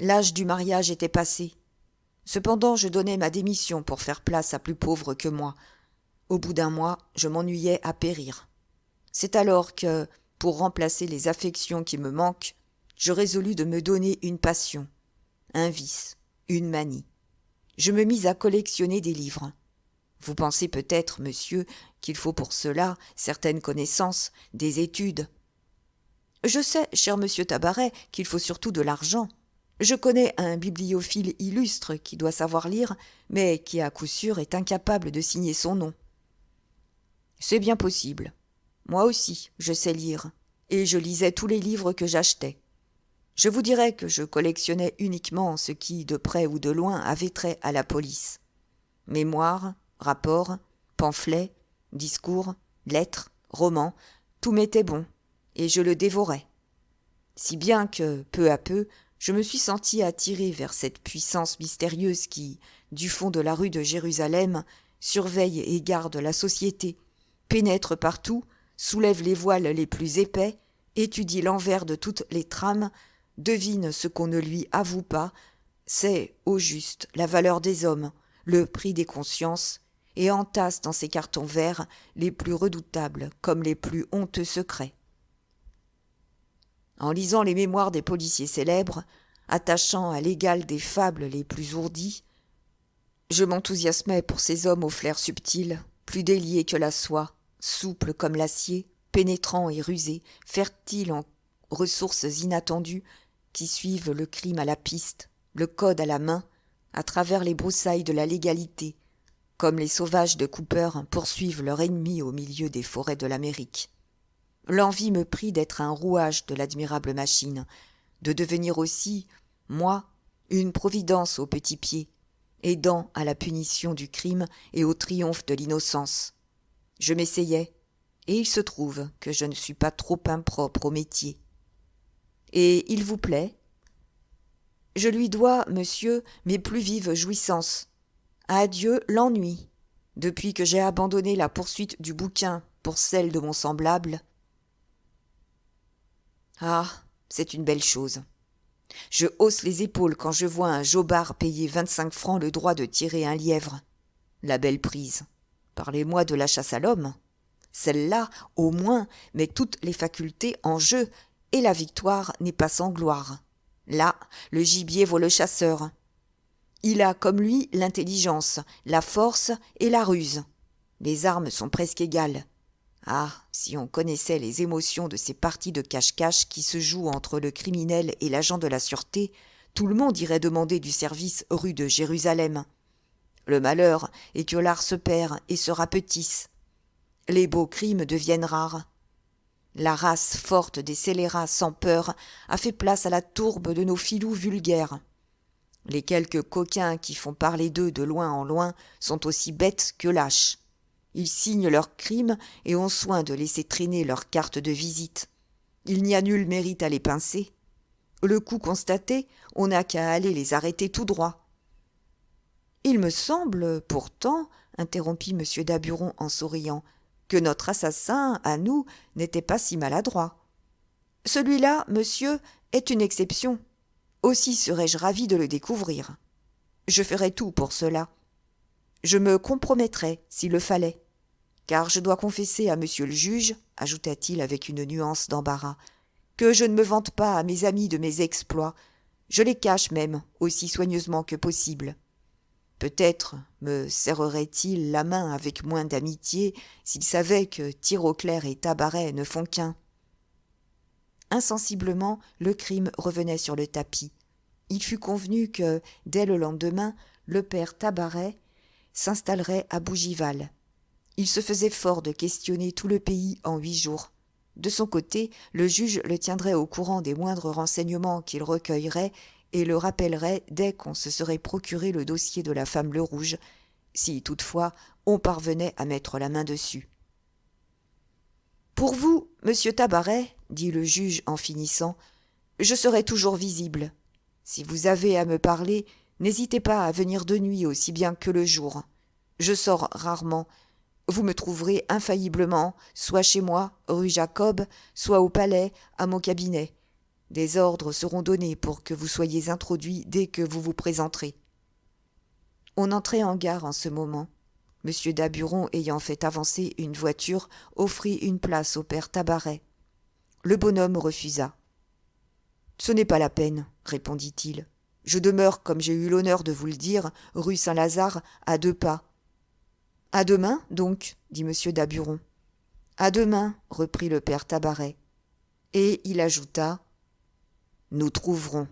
L'âge du mariage était passé. Cependant, je donnais ma démission pour faire place à plus pauvre que moi. Au bout d'un mois, je m'ennuyais à périr. C'est alors que, pour remplacer les affections qui me manquent, je résolus de me donner une passion, un vice, une manie. Je me mis à collectionner des livres. Vous pensez peut-être, monsieur, qu'il faut pour cela certaines connaissances, des études. Je sais, cher monsieur Tabaret, qu'il faut surtout de l'argent. Je connais un bibliophile illustre qui doit savoir lire, mais qui à coup sûr est incapable de signer son nom. C'est bien possible. Moi aussi, je sais lire, et je lisais tous les livres que j'achetais. Je vous dirais que je collectionnais uniquement ce qui, de près ou de loin, avait trait à la police. Mémoires, rapports, pamphlets, discours, lettres, romans, tout m'était bon, et je le dévorais. Si bien que, peu à peu, je me suis senti attiré vers cette puissance mystérieuse qui, du fond de la rue de Jérusalem, surveille et garde la société, pénètre partout, soulève les voiles les plus épais, étudie l'envers de toutes les trames, devine ce qu'on ne lui avoue pas, sait, au juste, la valeur des hommes, le prix des consciences, et entasse dans ses cartons verts les plus redoutables comme les plus honteux secrets. En lisant les mémoires des policiers célèbres, attachant à l'égal des fables les plus ourdies, je m'enthousiasmais pour ces hommes au flair subtil, plus déliés que la soie, souples comme l'acier, pénétrants et rusés, fertiles en ressources inattendues, qui suivent le crime à la piste, le code à la main, à travers les broussailles de la légalité, comme les sauvages de Cooper poursuivent leur ennemi au milieu des forêts de l'Amérique. L'envie me prit d'être un rouage de l'admirable machine, de devenir aussi, moi, une providence aux petits pieds, aidant à la punition du crime et au triomphe de l'innocence. Je m'essayais, et il se trouve que je ne suis pas trop impropre au métier. Et il vous plaît ? Je lui dois, monsieur, mes plus vives jouissances. Adieu l'ennui. Depuis que j'ai abandonné la poursuite du bouquin pour celle de mon semblable. Ah, c'est une belle chose. Je hausse les épaules quand je vois un jobard payer 25 francs le droit de tirer un lièvre. La belle prise. Parlez-moi de la chasse à l'homme. Celle-là, au moins, met toutes les facultés en jeu, et la victoire n'est pas sans gloire. Là, le gibier vaut le chasseur. Il a comme lui l'intelligence, la force et la ruse. Les armes sont presque égales. Ah, si on connaissait les émotions de ces parties de cache-cache qui se jouent entre le criminel et l'agent de la sûreté, tout le monde irait demander du service rue de Jérusalem. Le malheur est que l'art se perd et se rapetisse. Les beaux crimes deviennent rares. La race forte des scélérats sans peur a fait place à la tourbe de nos filous vulgaires. Les quelques coquins qui font parler d'eux de loin en loin sont aussi bêtes que lâches. Ils signent leurs crimes et ont soin de laisser traîner leurs cartes de visite. Il n'y a nul mérite à les pincer. Le coup constaté, on n'a qu'à aller les arrêter tout droit. Il me semble, pourtant, interrompit M. Daburon en souriant, que notre assassin, à nous, n'était pas si maladroit. Celui-là, monsieur, est une exception. Aussi serais-je ravi de le découvrir. Je ferai tout pour cela. Je me compromettrai, s'il le fallait. Car je dois confesser à monsieur le juge, ajouta-t-il avec une nuance d'embarras, que je ne me vante pas à mes amis de mes exploits. Je les cache même, aussi soigneusement que possible. Peut-être me serrerait-il la main avec moins d'amitié s'il savait que Tirauclair et Tabaret ne font qu'un. Insensiblement, le crime revenait sur le tapis. Il fut convenu que, dès le lendemain, le père Tabaret s'installerait à Bougival. Il se faisait fort de questionner tout le pays en 8 jours. De son côté, le juge le tiendrait au courant des moindres renseignements qu'il recueillerait et le rappellerait dès qu'on se serait procuré le dossier de la femme Bleu Rouge, si toutefois on parvenait à mettre la main dessus. « Pour vous, monsieur Tabaret, dit le juge en finissant, je serai toujours visible. Si vous avez à me parler, n'hésitez pas à venir de nuit aussi bien que le jour. Je sors rarement. Vous me trouverez infailliblement, soit chez moi, rue Jacob, soit au palais, à mon cabinet. Des ordres seront donnés pour que vous soyez introduit dès que vous vous présenterez. » On entrait en gare en ce moment. M. Daburon, ayant fait avancer une voiture, offrit une place au père Tabaret. Le bonhomme refusa. « Ce n'est pas la peine, répondit-il. Je demeure, comme j'ai eu l'honneur de vous le dire, rue Saint-Lazare, à 2 pas. À demain, donc, dit M. Daburon. À demain, reprit le père Tabaret. Et il ajouta, nous trouverons.